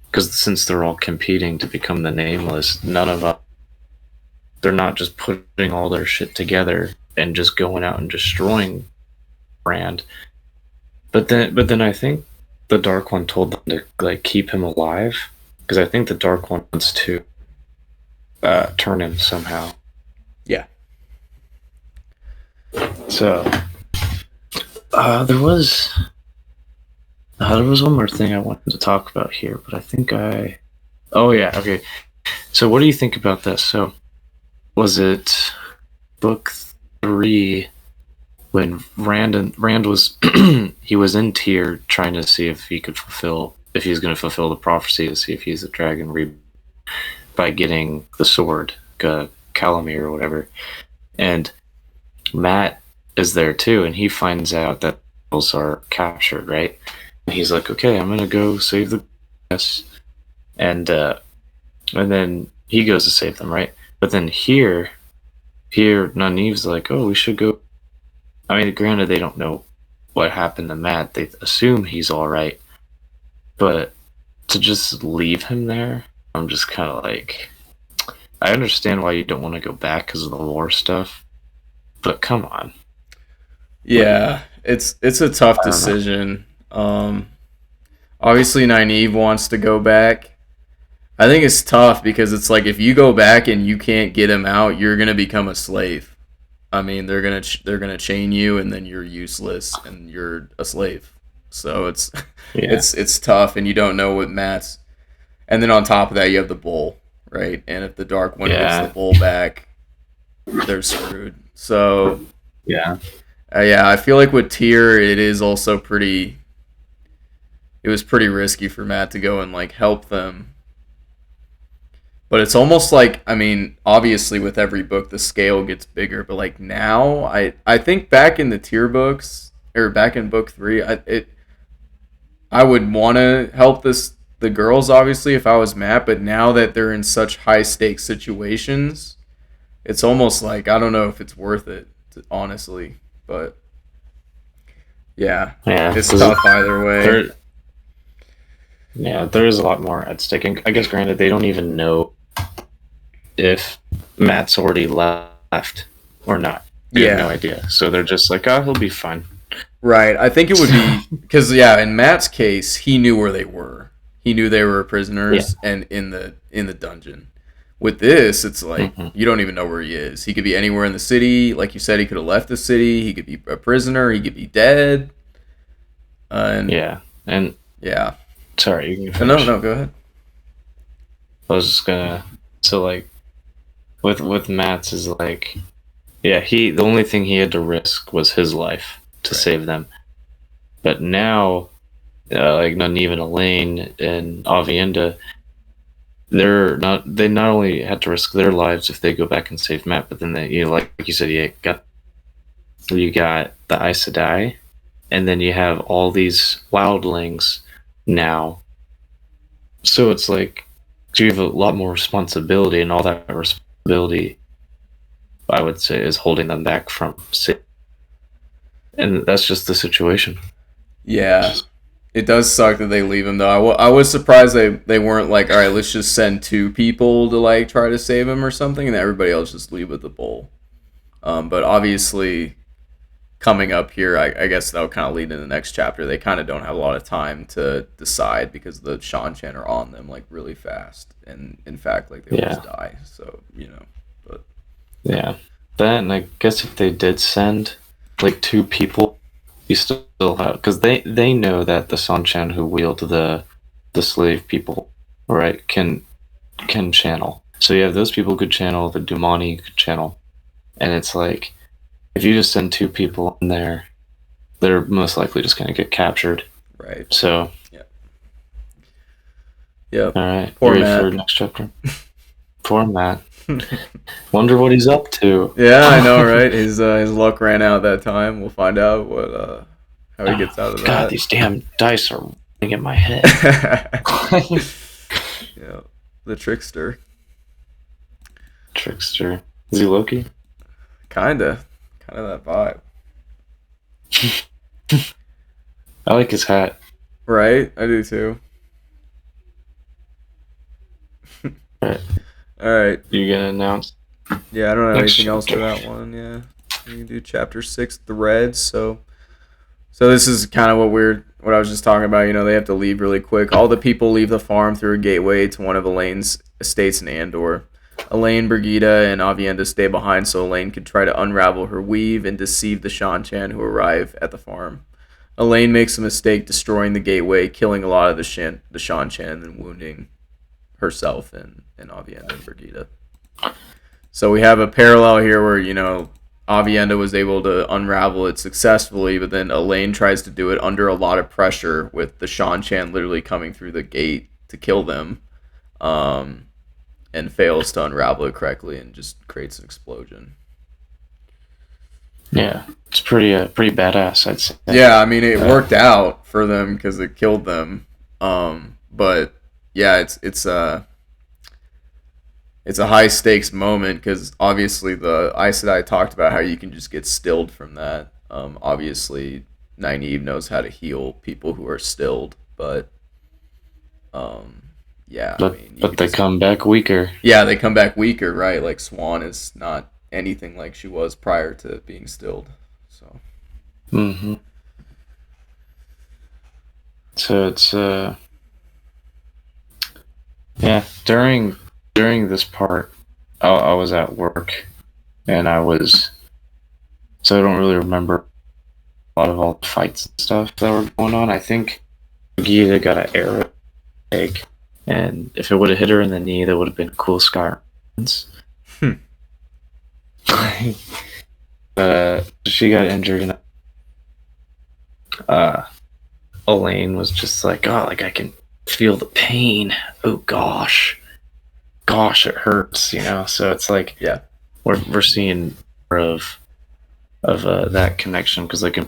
because since they're all competing to become the Nameless, none of them, they're not just putting all their shit together and just going out and destroying Rand. But then I think the Dark One told them to like keep him alive because I think the Dark One wants to turn him somehow. Yeah. So there was one more thing I wanted to talk about here, but I think oh yeah, okay. So what do you think about this? So was it book 3 when Rand was he was in Tyr trying to see if he was going to fulfill the prophecy to see if he's a dragon by getting the sword, Calamir or whatever, and Matt is there too, and he finds out that girls are captured, right? And he's like, okay, I'm gonna go save the guys, and then he goes to save them, right? But then here Nynaeve's like, oh, we should go. I mean, granted, they don't know what happened to Matt. They assume he's all right, but to just leave him there, I'm just kind of like, I understand why you don't want to go back because of the war stuff, but come on. Yeah, it's a tough decision. Obviously Nynaeve wants to go back. I think it's tough because it's like if you go back and you can't get him out, you're gonna become a slave. I mean, they're gonna chain you, and then you're useless, and you're a slave. So it's Yeah. it's tough, and you don't know what Matt's. And then on top of that, you have the bull, right? And if the Dark One gets the bull back, they're screwed. So Yeah. yeah, I feel like with Tyr, it is also pretty. It was pretty risky for Matt to go and like help them. But it's almost like, I mean, obviously with every book the scale gets bigger, but like now, I think back in the Tyr books or back in book 3, I would want to help the girls obviously if I was Matt, but now that they're in such high stakes situations, it's almost like I don't know if it's worth it, honestly. But yeah, it's tough either way. There is a lot more at stake. And I guess, granted, they don't even know if Matt's already left or not. They have no Yeah. idea. So they're just like, oh, he'll be fine. Right. I think it would be because yeah, in Matt's case, he knew where they were. He knew they were Yeah. prisoners and in the dungeon. With this, it's like Hmm. you don't even know where he is. He could be anywhere in the city. Like you said, he could have left the city. He could be a prisoner. He could be dead. And Yeah. And yeah. sorry, you can No, finish. no, go ahead. I was just gonna. So like with Matt's is like, yeah, the only thing he had to risk was his life to Right. save them. But now, like not even Elaine and Avienda, they not only had to risk their lives if they go back and save Matt, but then they, like you said, you got the Aes Sedai, and then you have all these wildlings now. So it's like, you have a lot more responsibility, and all that responsibility, I would say, is holding them back from saving. And that's just the situation. Yeah. It does suck that they leave him though. I was surprised they weren't like, all right, let's just send two people to like try to save him or something, and everybody else just leave with the bull. But obviously, coming up here, I guess that'll kind of lead into the next chapter. They kind of don't have a lot of time to decide because the Shan Chan are on them like really fast, and in fact, like they will just Yeah. die. So but Yeah. Then I guess if they did send like two people, you still have, because they know that the Sanchan who wield the slave people, right, can channel. So you have those people could channel, the Dumani could channel, and it's like, if you just send two people in there, they're most likely just gonna get captured. right, So yeah, yep. all right, you Poor ready for Matt. the next chapter? Poor Matt. Wonder what he's up to. Yeah, I know, right? His luck ran out that time. We'll find out what how he gets out Oh of God, that. these damn dice are running in my head. Yeah, the trickster. Trickster. Is he Loki? Kinda that vibe, I like his hat. right? I do too. All right, All right. you gonna announce Yeah, I don't have next anything else for chapter? that one. Yeah, we can do chapter 6, threads. So this is kind of what I was just talking about. They have to leave really quick. All the people leave the farm through a gateway to one of Elaine's estates in Andor. Elaine, Brigida, and Avienda stay behind so Elaine can try to unravel her weave and deceive the Shan-Chan who arrive at the farm. Elaine makes a mistake destroying the gateway, killing a lot of the Shan-Chan and wounding herself and Avienda and Brigida. So we have a parallel here where, Avienda was able to unravel it successfully, but then Elaine tries to do it under a lot of pressure with the Shan Chan literally coming through the gate to kill them, um, and fails to unravel it correctly and just creates an explosion. Yeah, it's pretty badass, I'd say. Yeah, I mean, it worked out for them because it killed them. But yeah, it's a high stakes moment because obviously the Aes Sedai talked about how you can just get stilled from that. Obviously, Nynaeve knows how to heal people who are stilled, but yeah, I But mean, you but could they just come back weaker. yeah, they come back weaker, right? Like Swan is not anything like she was prior to being stilled. So Hmm. So it's yeah. During this part, I was at work, and so I don't really remember a lot of all the fights and stuff that were going on. I think Gita got an arrow egg, and if it would have hit her in the knee, that would have been a cool scar. Hmm. She got injured, and Elaine was just like, "Oh, like I can feel the pain. Oh gosh, it hurts." So it's like, yeah, we're seeing more of that connection, because like in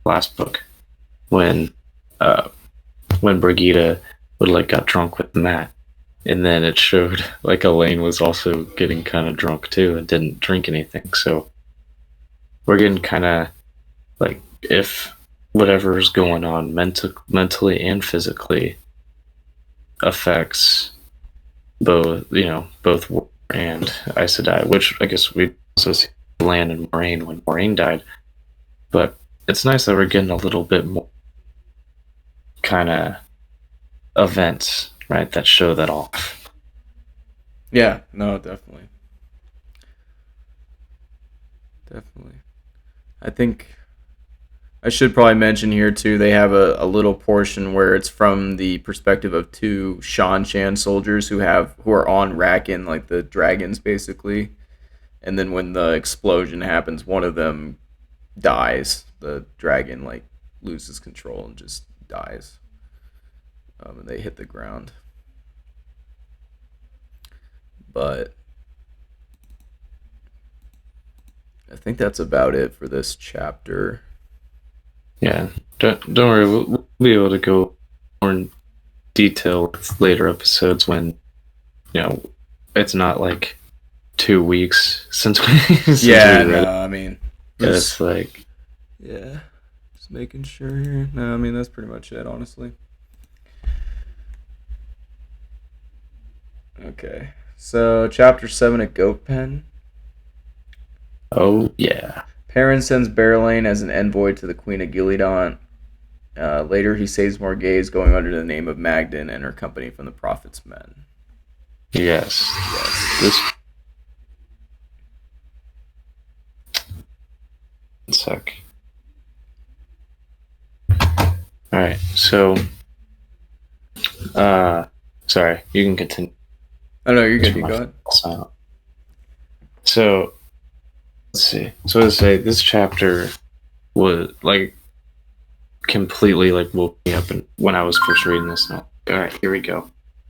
last book, when uh when Brigida would like got drunk with Matt, and then it showed like Elaine was also getting kind of drunk too and didn't drink anything. So we're getting kind of like, if whatever's going on mentally and physically affects both and Aes Sedai, which I guess we also see Lan and Moraine when Moraine died. But it's nice that we're getting a little bit more kind of events, right, that show that off. Yeah, no, definitely. Definitely. I think I should probably mention here too. They have a little portion where it's from the perspective of two Shan Shan soldiers who are on Rakin, like the dragons, basically. And then when the explosion happens, one of them dies. The dragon like loses control and just dies, and they hit the ground. But I think that's about it for this chapter. Yeah, don't worry. We'll be able to go more in detail with later episodes when it's not like 2 weeks since we since Yeah, we read no, I mean, it's like yeah, just making sure here. No, I mean that's pretty much it, honestly. Okay, so chapter 7 at Goat Pen. oh yeah. Perrin sends Berelain as an envoy to the Queen of Gillidan. Later, he saves Morghese, going under the name of Magdan and her company from the Prophet's Men. Yes. This. One sec. All right. So, sorry. You can continue. Oh no, you're good. You go ahead. So, let's see. So to say, this chapter was like completely like woke me up and when I was first reading this. Now, all right, here we go.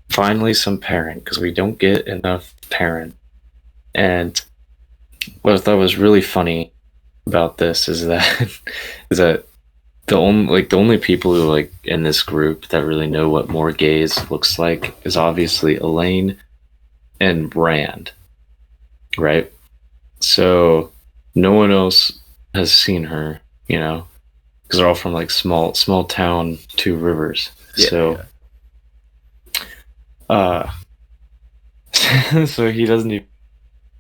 Finally, some Perrin because we don't get enough Perrin. And what I thought was really funny about this is that the only people who like in this group that really know what Morghese looks like is obviously Elaine and Rand, right? So no one else has seen her, because they're all from like small town Two Rivers. Yeah, so, so he doesn't even.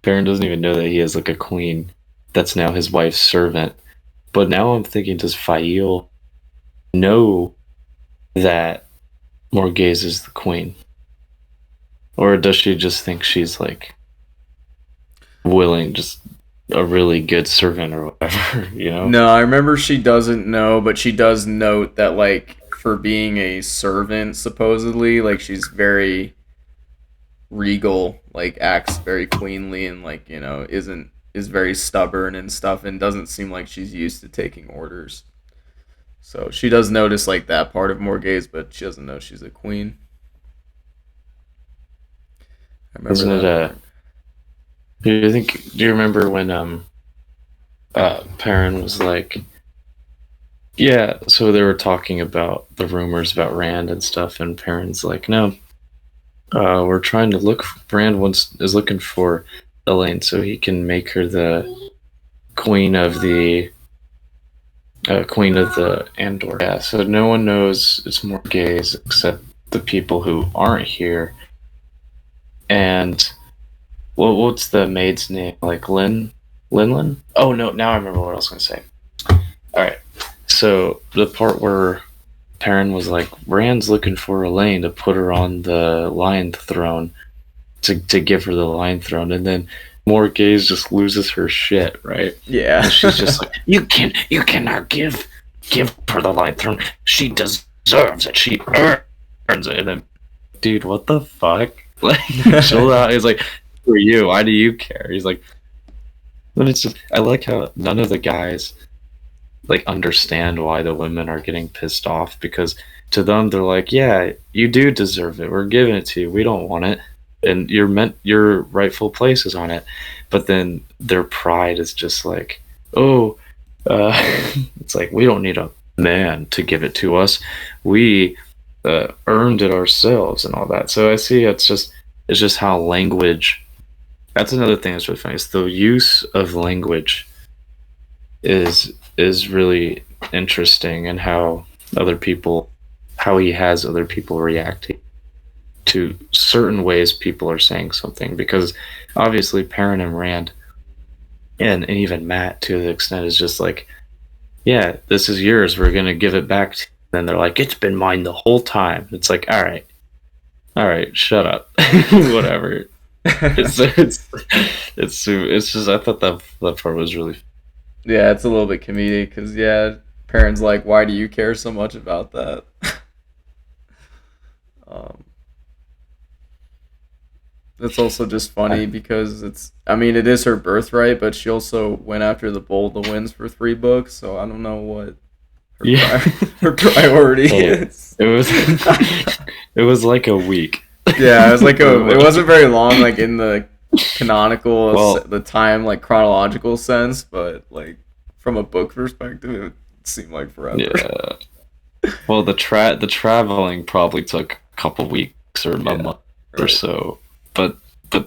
Baron doesn't even know that he has like a queen that's now his wife's servant. But now I'm thinking, does Fael know that Morghese is the queen? Or does she just think she's like willing, just a really good servant or whatever, No, I remember she doesn't know, but she does note that like for being a servant, supposedly, like she's very regal, like acts very queenly and like, is very stubborn and stuff and doesn't seem like she's used to taking orders. So she does notice like that part of Morghese, but she doesn't know she's a queen. I remember Isn't that. do you remember when Perrin was like, yeah, so they were talking about the rumors about Rand and stuff, and Perrin's like, no, we're trying to look. Rand is looking for Elaine so he can make her the queen of the Andor. Yeah, so no one knows it's Morghese except the people who aren't here. And what's the maid's name? Like Linlin? Oh no, now I remember what I was gonna say. All right, so the part where Perrin was like, Rand's looking for Elaine to put her on the Lion Throne, to give her the Lion Throne, and then Morghese just loses her shit, right? Yeah. And she's just like, you cannot give her the Lion Throne. She deserves it. She earns it. And then, dude, what the fuck? Like, chill out. He's like, for you, why do you care? He's like, but it's just, I like how none of the guys like understand why the women are getting pissed off, because to them they're like, yeah, you do deserve it. We're giving it to you. We don't want it. And your rightful place is on it. But then their pride is just like, oh, it's like, we don't need a man to give it to us. We earned it ourselves and all that. So I see it's just how language. That's another thing that's really funny. It's the use of language is really interesting, and how he has other people reacting to certain ways people are saying something, because obviously Perrin and Rand and even Matt to the extent is just like, yeah, this is yours, we're gonna give it back to you. Then they're like, it's been mine the whole time. It's like, all right, shut up. Whatever. It's just, I thought that part was really. Yeah, it's a little bit comedic because yeah, parents like, why do you care so much about that? um, it's also just funny because I mean, it is her birthright, but she also went after the Bold the Winds for 3 books, so I don't know what Yeah. her priority Hey, is. it was it was like a week. Yeah, it was like it wasn't very long, like in the canonical, Well, the time, like chronological sense, but like from a book perspective, it seemed like forever. yeah. Well, the traveling probably took a couple weeks or a Yeah, month or right. so, but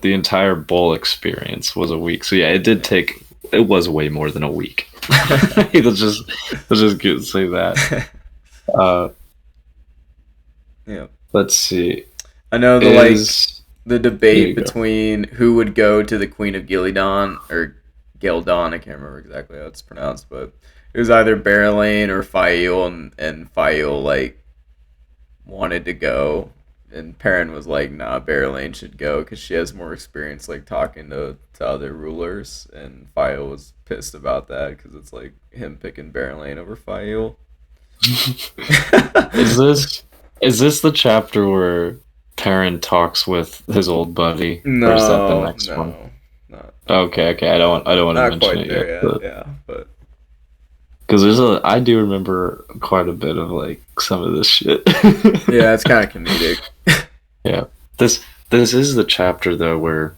the entire bowl experience was a week. So yeah, it was way more than a week. Let's just say that. Uh, Yeah. let's see. I know Is the Here debate you go. between who would go to the Queen of Gillidan or Gildon, I can't remember exactly how it's pronounced, but it was either Berelain or Fael, and Fael like wanted to go, and Perrin was like, "Nah, Berelain should go because she has more experience like talking to other rulers," and Fael was pissed about that because it's like him picking Berelain over Fael. Is this the chapter where Perrin talks with his old buddy, or is that the No, next one? no, not Okay. I don't want to not mention quite it yet, there yet. but Yeah, but because I do remember quite a bit of like some of this shit. yeah, it's kind of comedic. Yeah. This is the chapter though where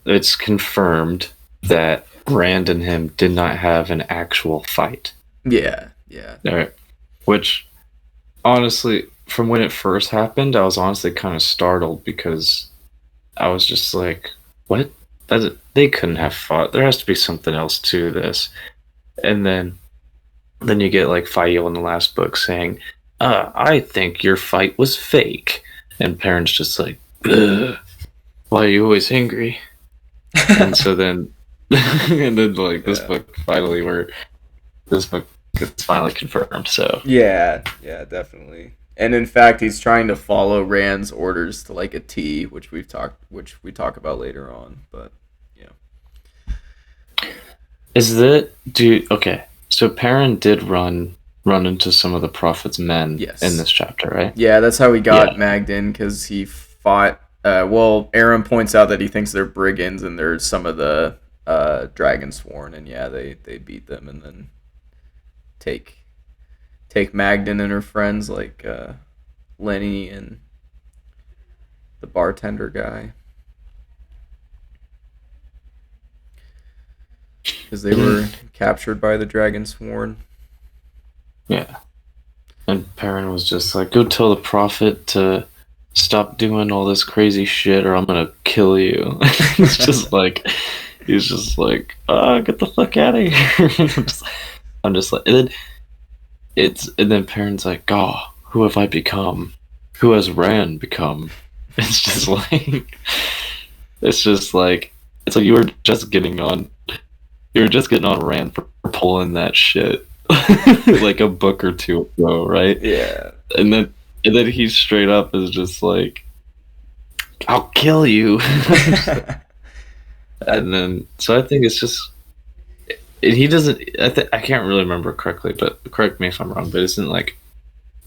it's confirmed that Rand and him did not have an actual fight. Yeah, yeah, All right. Which honestly, from when it first happened, I was honestly kind of startled because I was just like, what? They couldn't have fought. There has to be something else to this. And then you get like Fael in the last book saying, I think your fight was fake. And Perrin's just like, ugh, why are you always angry? And so then, and then like this yeah, book finally, where this book gets finally confirmed. So yeah, yeah, definitely. And in fact, he's trying to follow Rand's orders to like a T, which we talk about later on. But yeah, is that do okay? So Perrin did run into some of the prophet's men in yes, this chapter, right? yeah, that's how he got Yeah. Magdin because he fought. Well, Aaron points out that he thinks they're brigands and they're some of the dragon sworn, and yeah, they beat them and then take Magdin and her friends like Lenny and the bartender guy because they were captured by the dragon sworn. Yeah. And Perrin was just like, go tell the prophet to stop doing all this crazy shit or I'm gonna kill you. It's just like, he's just like, get the fuck out of here. I'm just like, and then Perrin's like, oh, who have I become? Who has Rand become? It's just like, it's like you were just getting on Rand for pulling that shit like a book or two ago, right? Yeah. And then he straight up is just like, I'll kill you. And then so I think it's just he doesn't I can't really remember correctly, but correct me if I'm wrong, but isn't like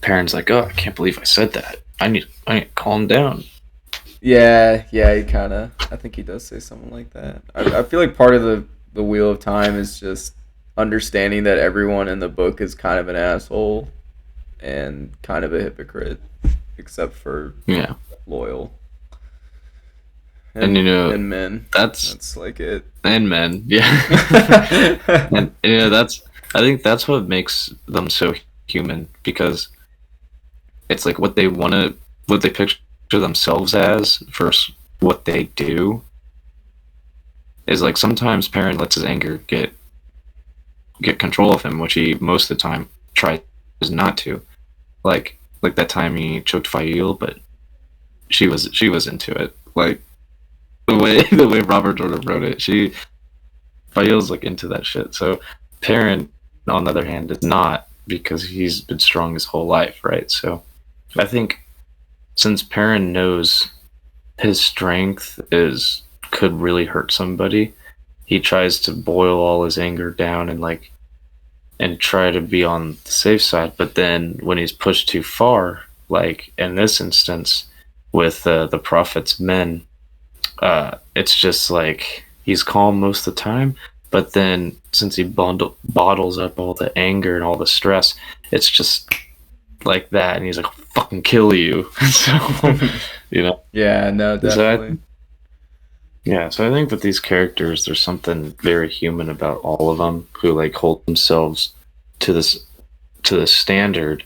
Perrin's like, oh, I can't believe I said that. I need to calm down. Yeah, he kind of. I think he does say something like that. I feel like part of the Wheel of Time is just understanding that everyone in the book is kind of an asshole and kind of a hypocrite, except for Yeah. Loyal And you know, and men. that's That's like it. and men, yeah. And you know, I think that's what makes them so human, because it's like what they picture themselves as versus what they do is like sometimes Perrin lets his anger get control of him, which he most of the time tries not to. Like that time he choked Fael, but she was into it. Like the way Robert Jordan wrote it, Fayo's like into that shit. So Perrin, on the other hand, is not, because he's been strong his whole life, right? So I think since Perrin knows his strength could really hurt somebody, he tries to boil all his anger down and try to be on the safe side. But then when he's pushed too far, like in this instance with the prophet's men, it's just like he's calm most of the time, but then since he bottles up all the anger and all the stress, it's just like that, and he's like, I'll fucking kill you. So, Yeah, no, definitely. So I think with these characters, there's something very human about all of them, who like hold themselves to the standard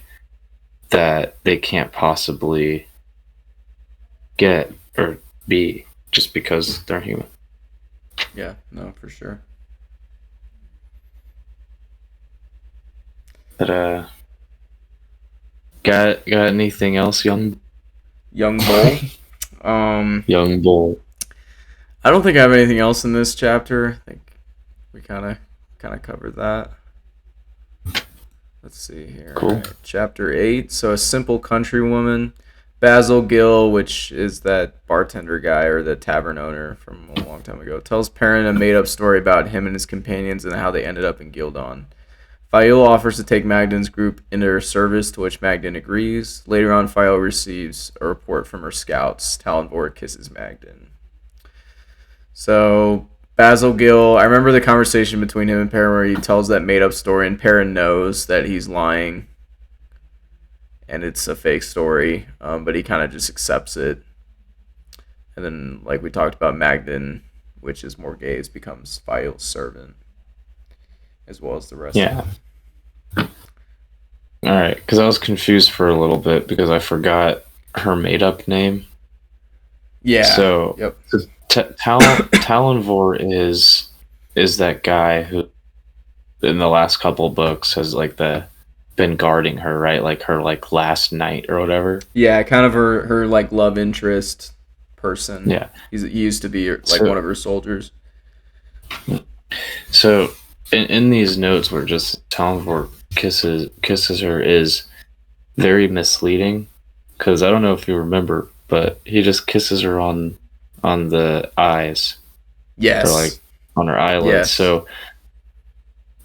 that they can't possibly get or be just because they're human. Yeah, no, for sure. But got anything else, young Bull? young bull? I don't think I have anything else in this chapter. I think we kind of covered that. Let's see here. Cool. Right. Chapter 8. So a simple countrywoman, Basil Gill, which is that bartender guy or the tavern owner from a long time ago, tells Perrin a made-up story about him and his companions and how they ended up in Gildon. Fayoul offers to take Magda's group into her service, to which Magdan agrees. Later on, Fayoul receives a report from her scouts. Talonvor kisses Magdan. So Basil Gill, I remember the conversation between him and Perrin where he tells that made-up story, and Perrin knows that he's lying and it's a fake story, but he kind of just accepts it. And then, like we talked about, Magdan, which is Morghese, becomes Fayoul's servant, as well as the rest of them. All right, because I was confused for a little bit because I forgot her made-up name. Yeah. So, yep. Talonvor is that guy who, in the last couple books, has like been guarding her, right? Like her last night or whatever. Yeah, kind of her like love interest person. Yeah, he used to be like one of her soldiers. So in these notes where just Talonvor kisses her is very misleading, because I don't know if you remember, but he just kisses her on the eyes. Yes. Or like on her eyelids. Yes. So,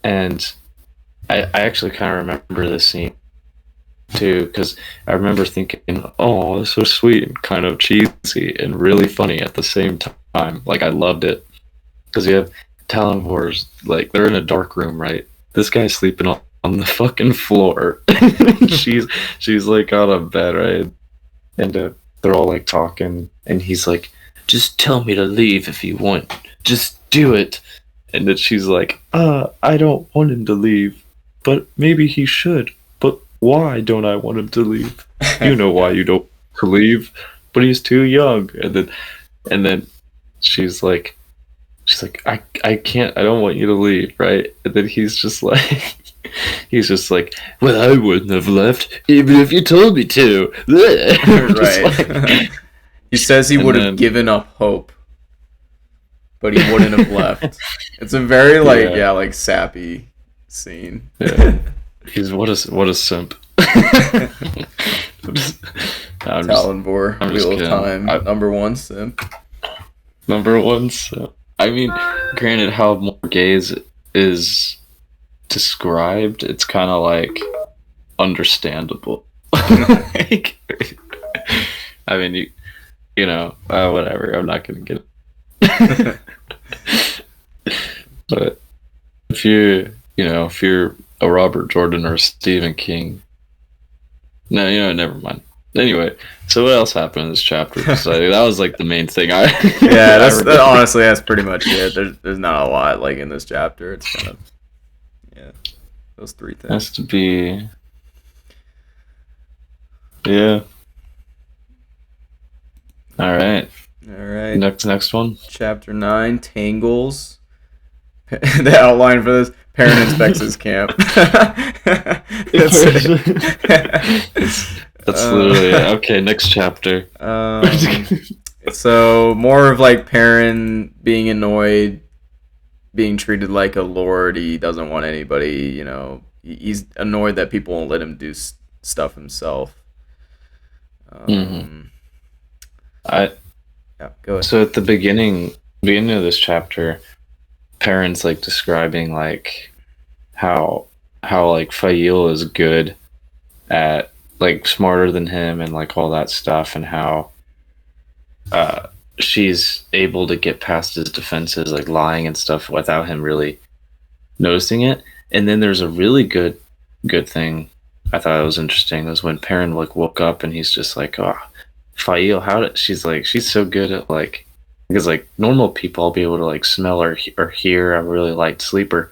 and I actually kind of remember this scene too, because I remember thinking, oh, this is so sweet and kind of cheesy and really funny at the same time. Like, I loved it. Because you have Talonvor's, like, they're in a dark room, right? This guy's sleeping on the fucking floor. she's like on a bed, right? And they're all like talking, and he's like, just tell me to leave if you want. Just do it. And then she's like, I don't want him to leave, but maybe he should. But why don't I want him to leave? You know why you don't want to leave, but he's too young. And then she's like, I can't, I don't want you to leave, right? And then he's just like, well, I wouldn't have left even if you told me to. Right. He says he would have given up hope, but he wouldn't have left. It's a very like sappy scene. Yeah. He's what a simp. Talonvor, Wheel of Time, number one simp. Number one simp. I mean, granted, how Morghese is described, it's kind of like understandable. Like, I mean, you know, whatever. I'm not gonna get it. But if you're a Robert Jordan or a Stephen King, no, never mind. Anyway, so what else happened in this chapter? So that was like the main thing. Honestly, that's pretty much it. There's not a lot like in this chapter. It's kind of those three things. Has to be, yeah. All right. Next one. Chapter 9, Tangles. The outline for this: Perrin inspects his camp. That's literally it. Okay, next chapter. Um, so more of like Perrin being annoyed, being treated like a lord. He doesn't want anybody, he's annoyed that people won't let him do stuff himself. hmm Um, I yeah, go ahead. so at the beginning of this chapter, parents like describing like how like Fail is good at like smarter than him and like all that stuff, and how uh she's able to get past his defenses, like lying and stuff, without him really noticing it. And then there's a really good thing I thought it was interesting was when Perrin like woke up and he's just like, oh, Fail, how did she's so good at like, because like normal people I'll be able to like smell or hear a really light sleeper,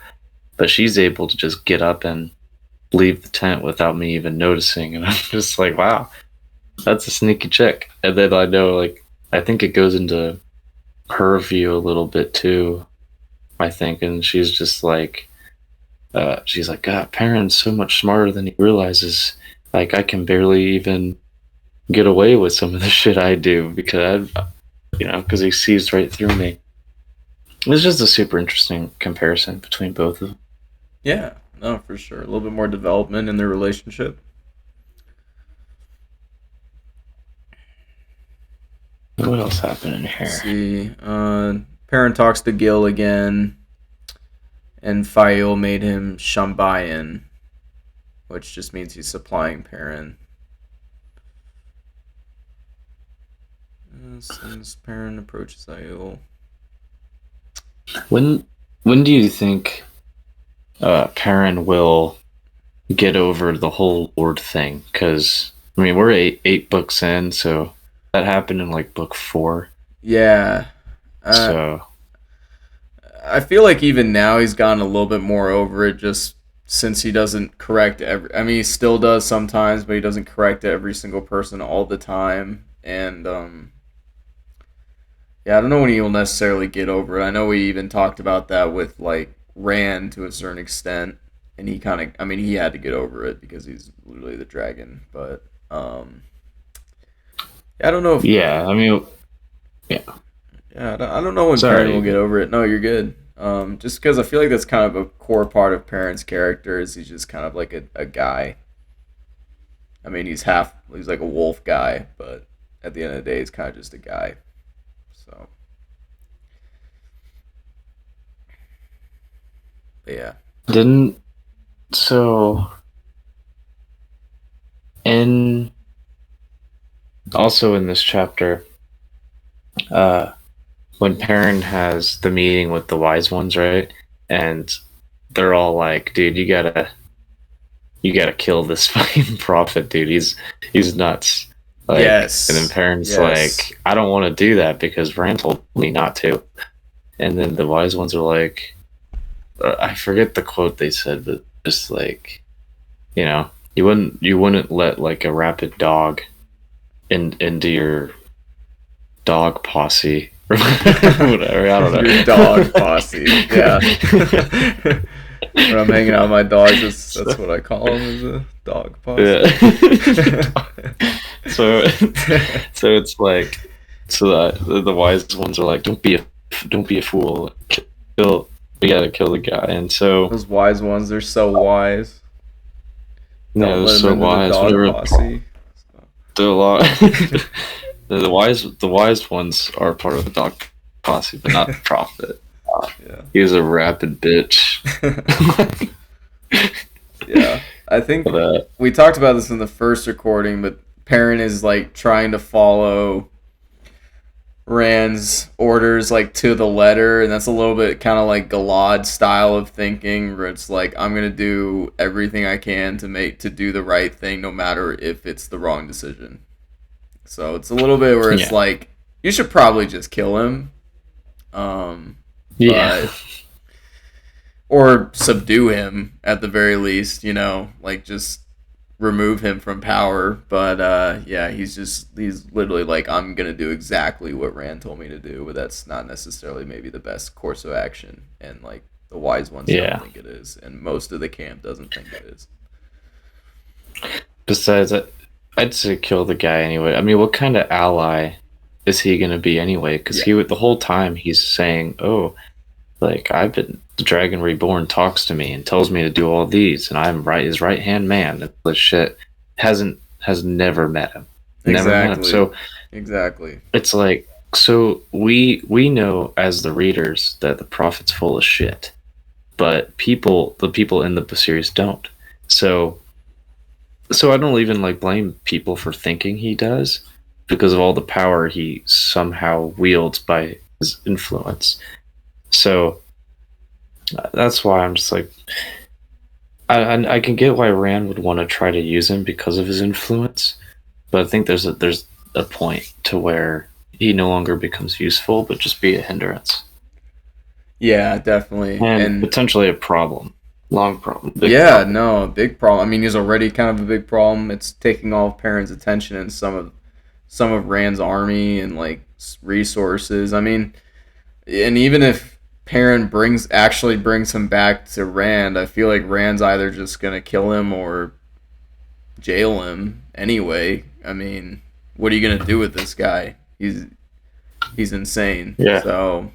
but she's able to just get up and leave the tent without me even noticing. And I'm just like, wow, that's a sneaky chick. And then I know like I think it goes into her view a little bit too, I think, and she's like, God, Perrin's so much smarter than he realizes. Like, I can barely even get away with some of the shit I do because he sees right through me. It's just a super interesting comparison between both of them. Yeah, no, for sure. A little bit more development in their relationship. What else happened in Let's here? see. Perrin talks to Gil again, and Fael made him Shambayan, which just means he's supplying Perrin. Since Perrin approaches Aiel. When do you think Perrin will get over the whole Lord thing? Because I mean, we're eight books in, so that happened in like book 4. Yeah. Uh, So I feel like even now he's gotten a little bit more over it just since he doesn't correct every. I mean, he still does sometimes, but he doesn't correct every single person all the time. And yeah, I don't know when he will necessarily get over it. I know we even talked about that with like Rand to a certain extent, and he kind of, I mean, he had to get over it because he's literally the dragon. But yeah, I don't know if, yeah, I mean, yeah. yeah, I don't know when Perrin will Sorry. get over it. No, you're good. Just because I feel like that's kind of a core part of Perrin's character is he's just kind of like a guy. I mean, he's like a wolf guy, but at the end of the day, he's kind of just a guy. So, but yeah. Didn't so in also in this chapter, uh, when Perrin has the meeting with the wise ones, right? And they're all like, "Dude, you gotta kill this fucking prophet, dude. He's nuts." Like, and then Yes. Perrin's Yes. like, "I don't want to do that because Rand told me not to." And then the wise ones are like, I forget the quote they said, but just like, you wouldn't let like a rabid dog into your dog posse or whatever. I don't Your dog posse. Yeah. When I'm hanging out with my dogs, that's know. what I call them, is a dog posse. Yeah. so so it's like, so that the wise ones are like, don't be a fool. Kill We gotta kill the guy. And so Those wise ones, they're so wise. yeah, it Don't let was them so into the wise. dog Whatever. posse. The lot. The wise ones are part of the dog posse, but not the prophet. Yeah. He was a rabid bitch. Yeah. I think That we talked about this in the first recording, but Perrin is like trying to follow Rand's orders like to the letter, and that's a little bit kind of like Galad style of thinking, where it's like I'm gonna do everything I can to do the right thing, no matter if it's the wrong decision. So it's a little bit where it's yeah, like you should probably just kill him, um, yeah, but or subdue him at the very least, like just remove him from power. But yeah, he's literally like, I'm gonna do exactly what Rand told me to do, but that's not necessarily maybe the best course of action. And like the wise ones don't yeah. think it is, and most of the camp doesn't think it is. Besides that, I'd say kill the guy anyway. I mean, what kind of ally is he gonna be anyway? Because Yeah, he would the whole time he's saying, "Oh, like I've been the Dragon Reborn talks to me and tells me to do all these, and I'm right his right hand man." And this shit has never met him, never met him. exactly, So exactly. it's like so we know as the readers that the prophet's full of shit, but the people in the series don't. So I don't even like blame people for thinking he does because of all the power he somehow wields by his influence. So that's why I'm just like I can get why Rand would want to try to use him because of his influence, but I think there's a point to where he no longer becomes useful, but just be a hindrance Yeah, definitely. and And potentially a problem, long problem, big yeah, problem. no, big problem. I mean, he's already kind of a big problem. It's taking all of Perrin's attention and some of Rand's army and like resources. I mean, and even if Perrin brings him back to Rand, I feel like Rand's either just gonna kill him or jail him anyway. I mean, what are you gonna do with this guy? He's insane. Yeah, So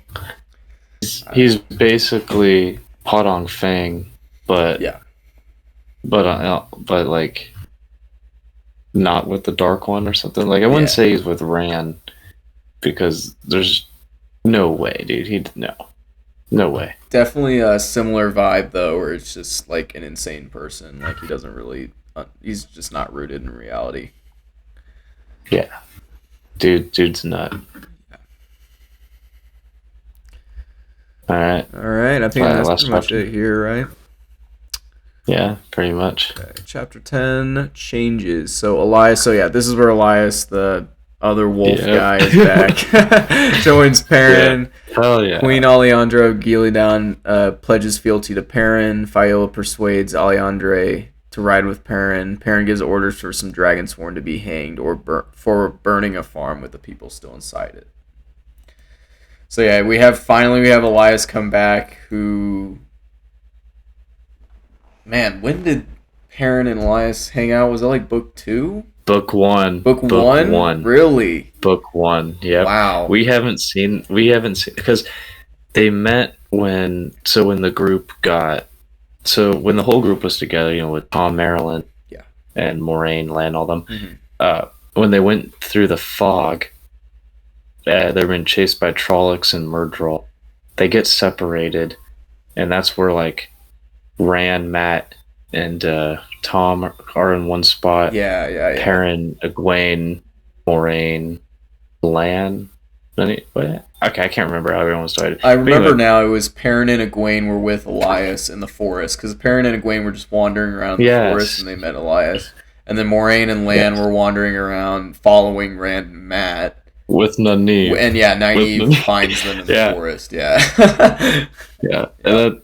he's basically Podong Fang, but yeah, but like not with the Dark One or something. Like I wouldn't yeah, say he's with Rand because there's no way, dude. He'd no way. definitely a similar vibe though, where it's just like an insane person. Like he doesn't really, he's just not rooted in reality. Yeah, dude's nut. All right, All right, I think that's last pretty much chapter. it here, right? Yeah, pretty much. Okay, chapter 10 changes. So Elias, so yeah, this is where Elias, the other wolf Yep. guy, is back. Joins Yeah. Perrin. Hell yeah. Queen Alejandra of Gillidan pledges fealty to Perrin. Faiola persuades Alejandre to ride with Perrin. Perrin gives orders for some Dragonsworn to be hanged or for burning a farm with the people still inside it. So yeah, we have Elias come back. Who, man, when did Perrin and Elias hang out? Was that like book two? Book one. Book Book one? one. Really? Book one. Yep. Wow. We haven't seen because they met when the group got when the whole group was together, with Tom Maryland, Yeah. and Moraine, Lan, all them. Mm-hmm. When they went through the fog, they were being chased by Trollocs and Murdrol. They get separated, and that's where like Rand, Matt, and Tom are in one spot. Yeah. Perrin, Egwene, Moraine, Lan. Okay, I can't remember how everyone started. I remember now it was Perrin and Egwene were with Elias in the forest because Perrin and Egwene were just wandering around the forest and they met Elias. And then Moraine and Lan were wandering around following Rand and Matt. With Nynaeve. And yeah, Nynaeve finds them in the forest. Yeah. Yeah. And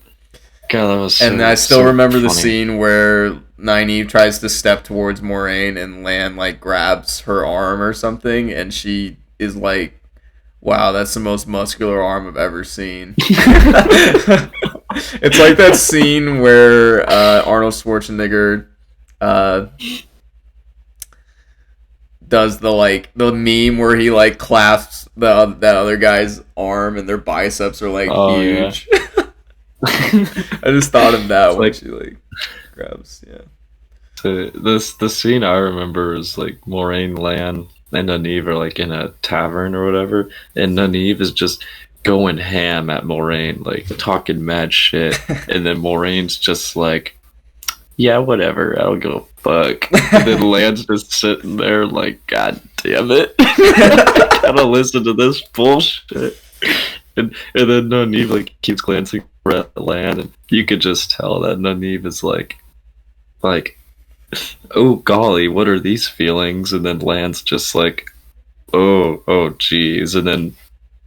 that was and I still remember the scene where Nynaeve tries to step towards Moraine and Lan like grabs her arm or something and she is like, wow, that's the most muscular arm I've ever seen. It's like that scene where Arnold Schwarzenegger does the meme where he like clasps that other guy's arm and their biceps are like huge. Yeah. I just thought of that when she like grabs. Yeah. So the scene I remember is like Moraine, Lan, and Nynaeve are like in a tavern or whatever, and Nynaeve is just going ham at Moraine, like talking mad shit, and then Moraine's just like, yeah, whatever, I don't give a fuck. And then Lan's just sitting there like, god damn it, I gotta listen to this bullshit. And then Nynaeve like keeps glancing at Lan, and you could just tell that Nynaeve is like, oh golly, what are these feelings? And then Lan's just like, oh geez, and then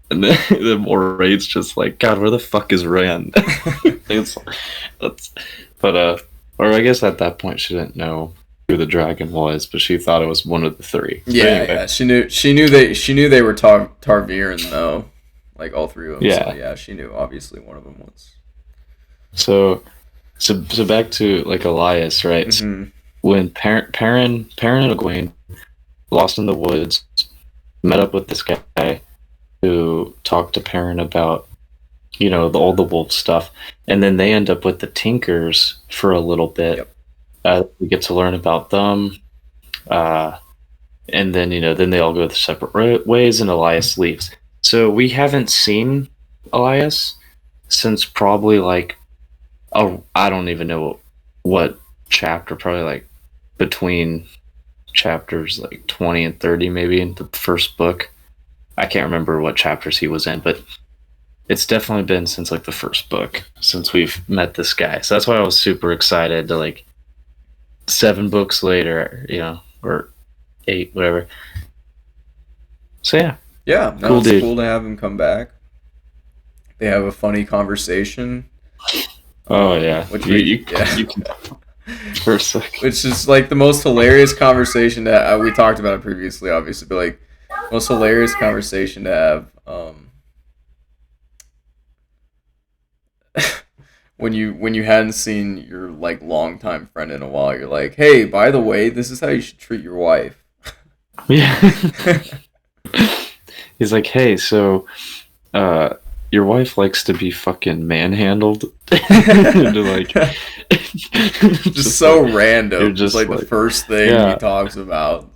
Moraine's just like, God, where the fuck is Rand? Or I guess at that point she didn't know who the dragon was, but she thought it was one of the three. Yeah, anyway. Yeah. She knew they were Tarviran though, like all three of them. Yeah, so, yeah, she knew. Obviously, one of them was. So back to like Elias, right? Mm-hmm. When Perrin and Egwene lost in the woods, met up with this guy who talked to Perrin about, all the wolf stuff, and then they end up with the Tinkers for a little bit. Yep. We get to learn about them, and then then they all go their separate ways, and Elias leaves. So we haven't seen Elias since probably like, oh, I don't even know what chapter, probably like between chapters like 20 and 30 maybe in the first book. I can't remember what chapters he was in, but it's definitely been since like the first book since we've met this guy. So that's why I was super excited to like 7 books later, or 8, whatever. So yeah. Yeah, no, Cool it's dude. cool to have him come back. They have a funny conversation. Oh yeah. Which You yeah. can for a second. Which is like the most hilarious conversation that we talked about it previously, obviously, but like most hilarious conversation to have. When you hadn't seen your like longtime friend in a while, you're like, hey, by the way, this is how you should treat your wife. Yeah. He's like, hey, so your wife likes to be fucking manhandled. Like, just so like, random. You're just like the first thing yeah. he talks about.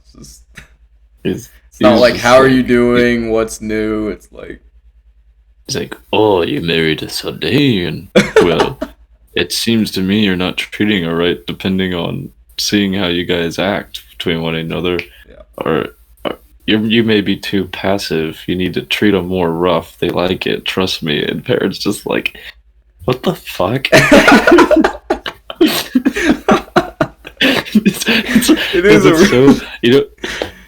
It's not like, how are you doing? What's new? It's like, he's like, oh, you married a Sunday, and well, it seems to me you're not treating her right, depending on seeing how you guys act between one another. Yeah. Or you may be too passive. You need to treat them more rough. They like it. Trust me. And Perrin's just like, what the fuck?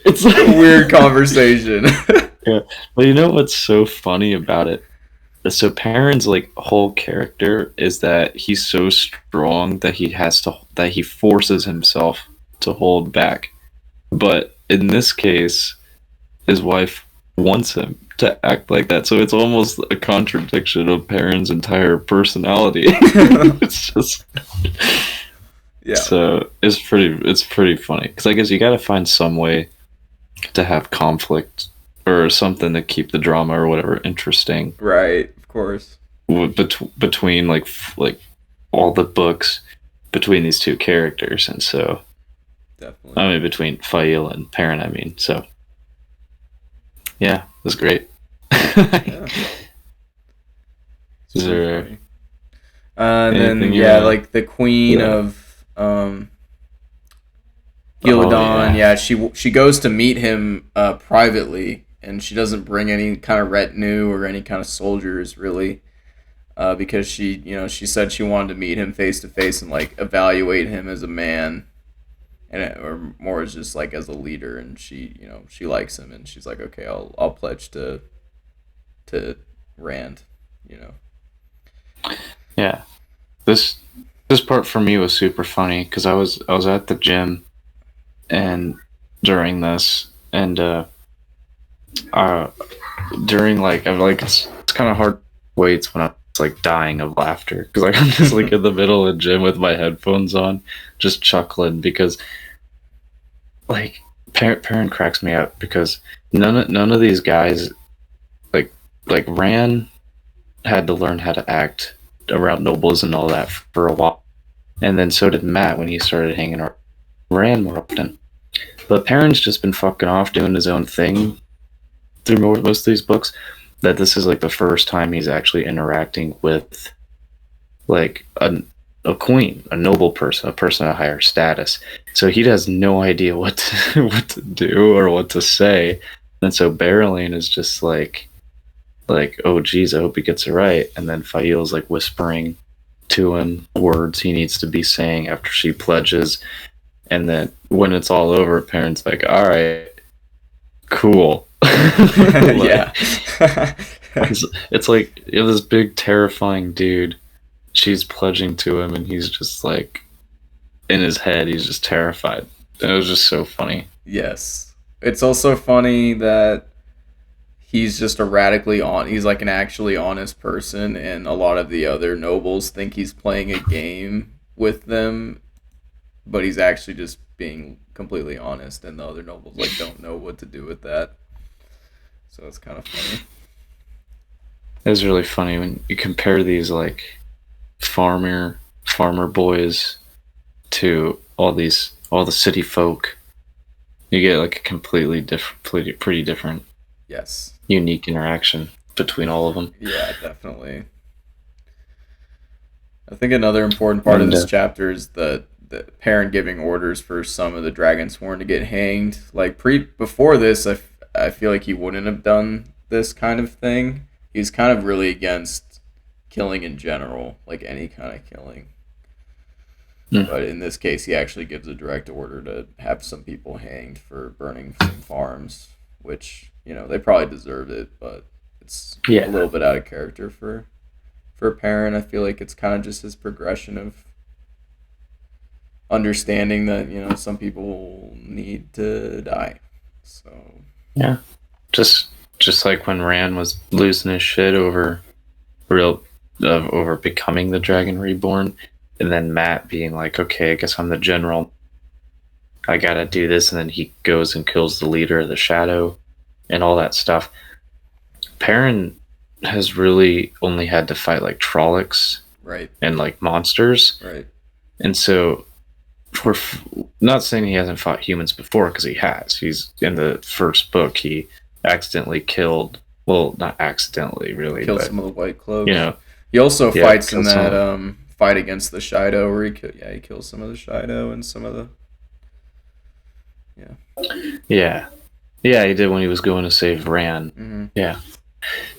It's like a weird conversation. Yeah, well, you know what's so funny about it? So Perrin's like whole character is that he's so strong that he forces himself to hold back. But in this case, his wife wants him to act like that, so it's almost a contradiction of Perrin's entire personality. It's just, yeah. So it's pretty funny because I guess you got to find some way to have conflict or something to keep the drama or whatever interesting. Right, of course. Between like all the books between these two characters, and so definitely. I mean between Fail and Perrin. I mean, so yeah, it was great. Yeah. Is there and then like the queen of Gillidan, she goes to meet him privately, and she doesn't bring any kind of retinue or any kind of soldiers really, because she said she wanted to meet him face to face and like evaluate him as a man, or more as just like as a leader, and she likes him, and she's like, okay, I'll pledge to Rand, Yeah, this part for me was super funny because I was at the gym and during this, and during like I'm like it's kind of hard waits when I'm like dying of laughter because like I'm just like in the middle of the gym with my headphones on, just chuckling because like Perrin cracks me up because none of these guys like Rand had to learn how to act around nobles and all that for a while, and then so did Matt when he started hanging around Rand more often. But Perrin's just been fucking off doing his own thing through most of these books, that this is like the first time he's actually interacting with like a queen, a noble person, a person of higher status. So he has no idea what to do or what to say, and so Berylene is just like, oh geez, I hope he gets it right. And then Fail's like whispering to him words he needs to be saying after she pledges. And then when it's all over, Perrin's like, all right, cool. Yeah. It's like this big terrifying dude. She's pledging to him, and he's just like, in his head, he's just terrified. And it was just so funny. Yes. It's also funny that he's just he's like an actually honest person, and a lot of the other nobles think he's playing a game with them, but he's actually just being completely honest, and the other nobles like don't know what to do with that. So it's kind of funny. It was really funny when you compare these like farmer boys to all the city folk. You get like a completely different, pretty different, Yes. unique interaction between all of them. Yeah, definitely. I think another important part of And this chapter is the parent giving orders for some of the Dragonsworn to get hanged. Like before this, I feel like he wouldn't have done this kind of thing. He's kind of really against killing in general, like any kind of killing. But in this case, he actually gives a direct order to have some people hanged for burning some farms, which they probably deserved it, but it's a yeah, little bit out of character for a parent. I feel like it's kind of just his progression of understanding that some people need to die. So yeah, just just like when Rand was losing his shit real over becoming the Dragon Reborn, and then Matt being like, "Okay, I guess I'm the general. I gotta do this," and then he goes and kills the leader of the Shadow, and all that stuff. Perrin has really only had to fight like Trollocs right, and like monsters, right, and so for not saying he hasn't fought humans before, because he has. He's in the first book. He accidentally killed. Well, not accidentally, really, kill but some of the White you Cloaks. know, He also yeah, fights in killed that some. fight against the Shido, where he kills some of the Shido and some of the yeah. Yeah, yeah, he did when he was going to save Ran. Mm-hmm. Yeah.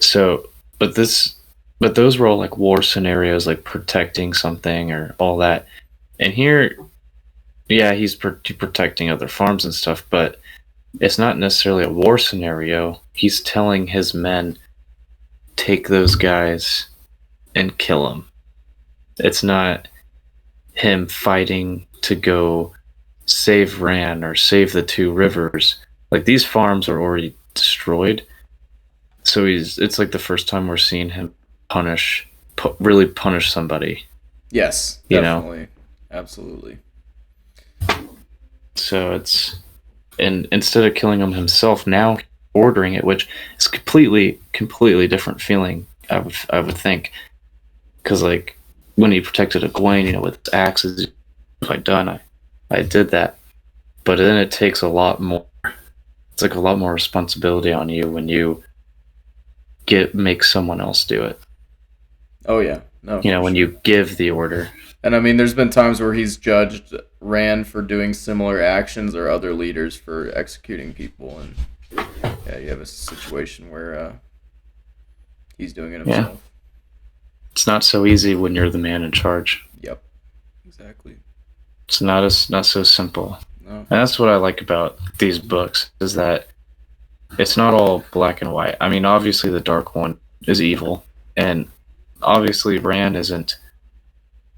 So, but this, but those were all like war scenarios, like protecting something or all that. And here, yeah, he's protecting other farms and stuff, but it's not necessarily a war scenario. He's telling his men, take those guys and kill them. It's not him fighting to go save Ran or save the two rivers. Like these farms are already destroyed. So it's like the first time we're seeing him really punish somebody, Yes, you know? definitely, absolutely. So it's, and instead of killing him himself, now ordering it, which is completely different feeling, I would think. Because like when he protected Egwene, with his axes, if I done, I did that. But then it takes a lot more. It's like a lot more responsibility on you when you make someone else do it. Oh yeah, no, for When sure. you give the order. And I mean, there's been times where he's judged Rand for doing similar actions or other leaders for executing people, and yeah, you have a situation where he's doing it Yeah, himself. it's not so easy when you're the man in charge. Yep, exactly. It's not so simple. No. And that's what I like about these books, is that it's not all black and white. I mean, obviously the Dark One is evil, and obviously Rand isn't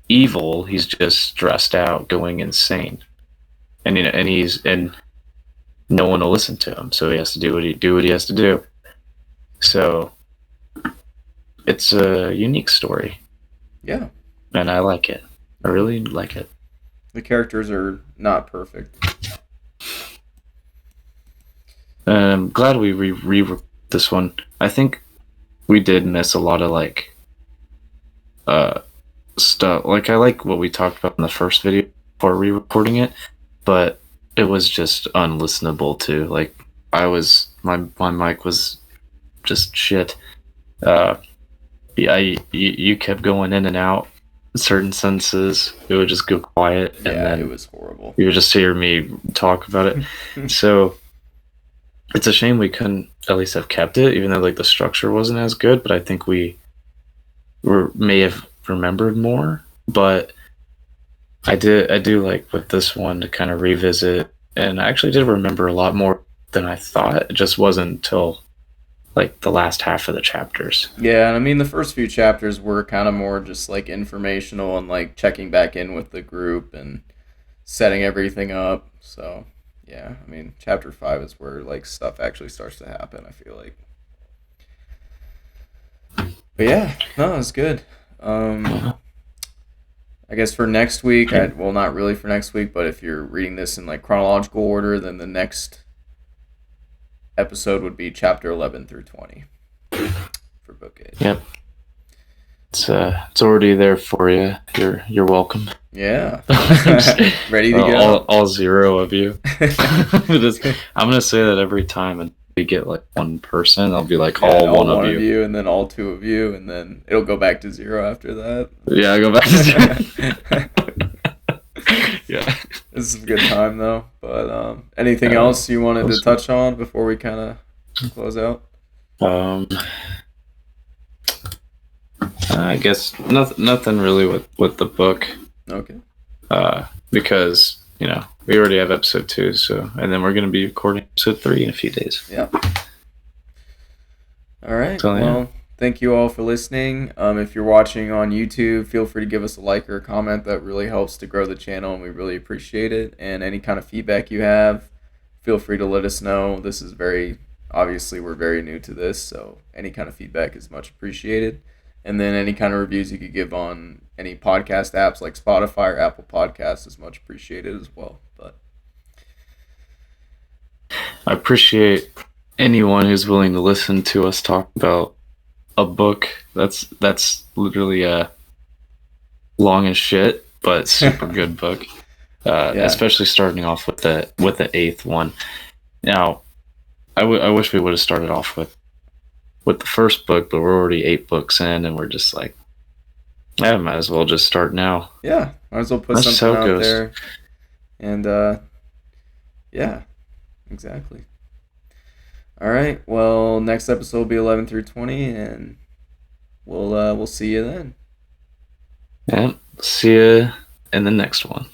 evil. He's just stressed out, going insane, and and no one will listen to him, so he has to do what he has to do. So it's a unique story, Yeah, and I like it. I really like it. the characters are not perfect. I'm glad we re this one. I think we did miss a lot of like uh stuff. Like I like what we talked about in the first video before re-recording it, but it was just unlistenable too. Like my mic was just shit. Uh, yeah, you kept going in and out. Certain sentences, it would just go quiet, and Yeah, it then was horrible. you would just hear me talk about it. So it's a shame we couldn't at least have kept it, even though like the structure wasn't as good. But I think we may have remembered more. But I do like with this one to kind of revisit, and I actually did remember a lot more than I thought. It just wasn't until like the last half of the chapters. Yeah, and I mean the first few chapters were kind of more just like informational and like checking back in with the group and setting everything up. So yeah, I mean chapter 5 is where like stuff actually starts to happen. I feel like, but yeah, no, it's good. Um, Yeah. I guess for next week, Yeah. well, not really for next week, but if you're reading this in like chronological order, then the next episode would be chapter 11 through 20 for book 8. Yep. It's already there for you. You're welcome. Yeah. Ready to go. All 0 of you. I'm gonna say that every time, and we get like one person, I'll be like all one of you, and then all 2 of you, and then it'll go back to 0 after that. Yeah, I go back to 0. Yeah. This is a good time though. But anything else you wanted to touch on before we kind of close out? I guess nothing really with the book. Okay. Because we already have episode 2, so, and then we're going to be recording episode 3 in a few days. Yeah. All right. So, well, thank you all for listening. If you're watching on YouTube, feel free to give us a like or a comment. That really helps to grow the channel, and we really appreciate it. And any kind of feedback you have, feel free to let us know. This is obviously we're very new to this, so any kind of feedback is much appreciated. And then any kind of reviews you could give on any podcast apps like Spotify or Apple Podcasts is much appreciated as well. But I appreciate anyone who's willing to listen to us talk about a book that's literally long as shit, but super good book. Especially starting off with the 8th one. Now, I wish we would have started off with the first book, but we're already 8 books in, and we're just like, I might as well just start now. Yeah, might as well put something out there. And yeah, exactly. All right. Well, next episode will be 11 through 20, and we'll see you then. Yeah, see you in the next one.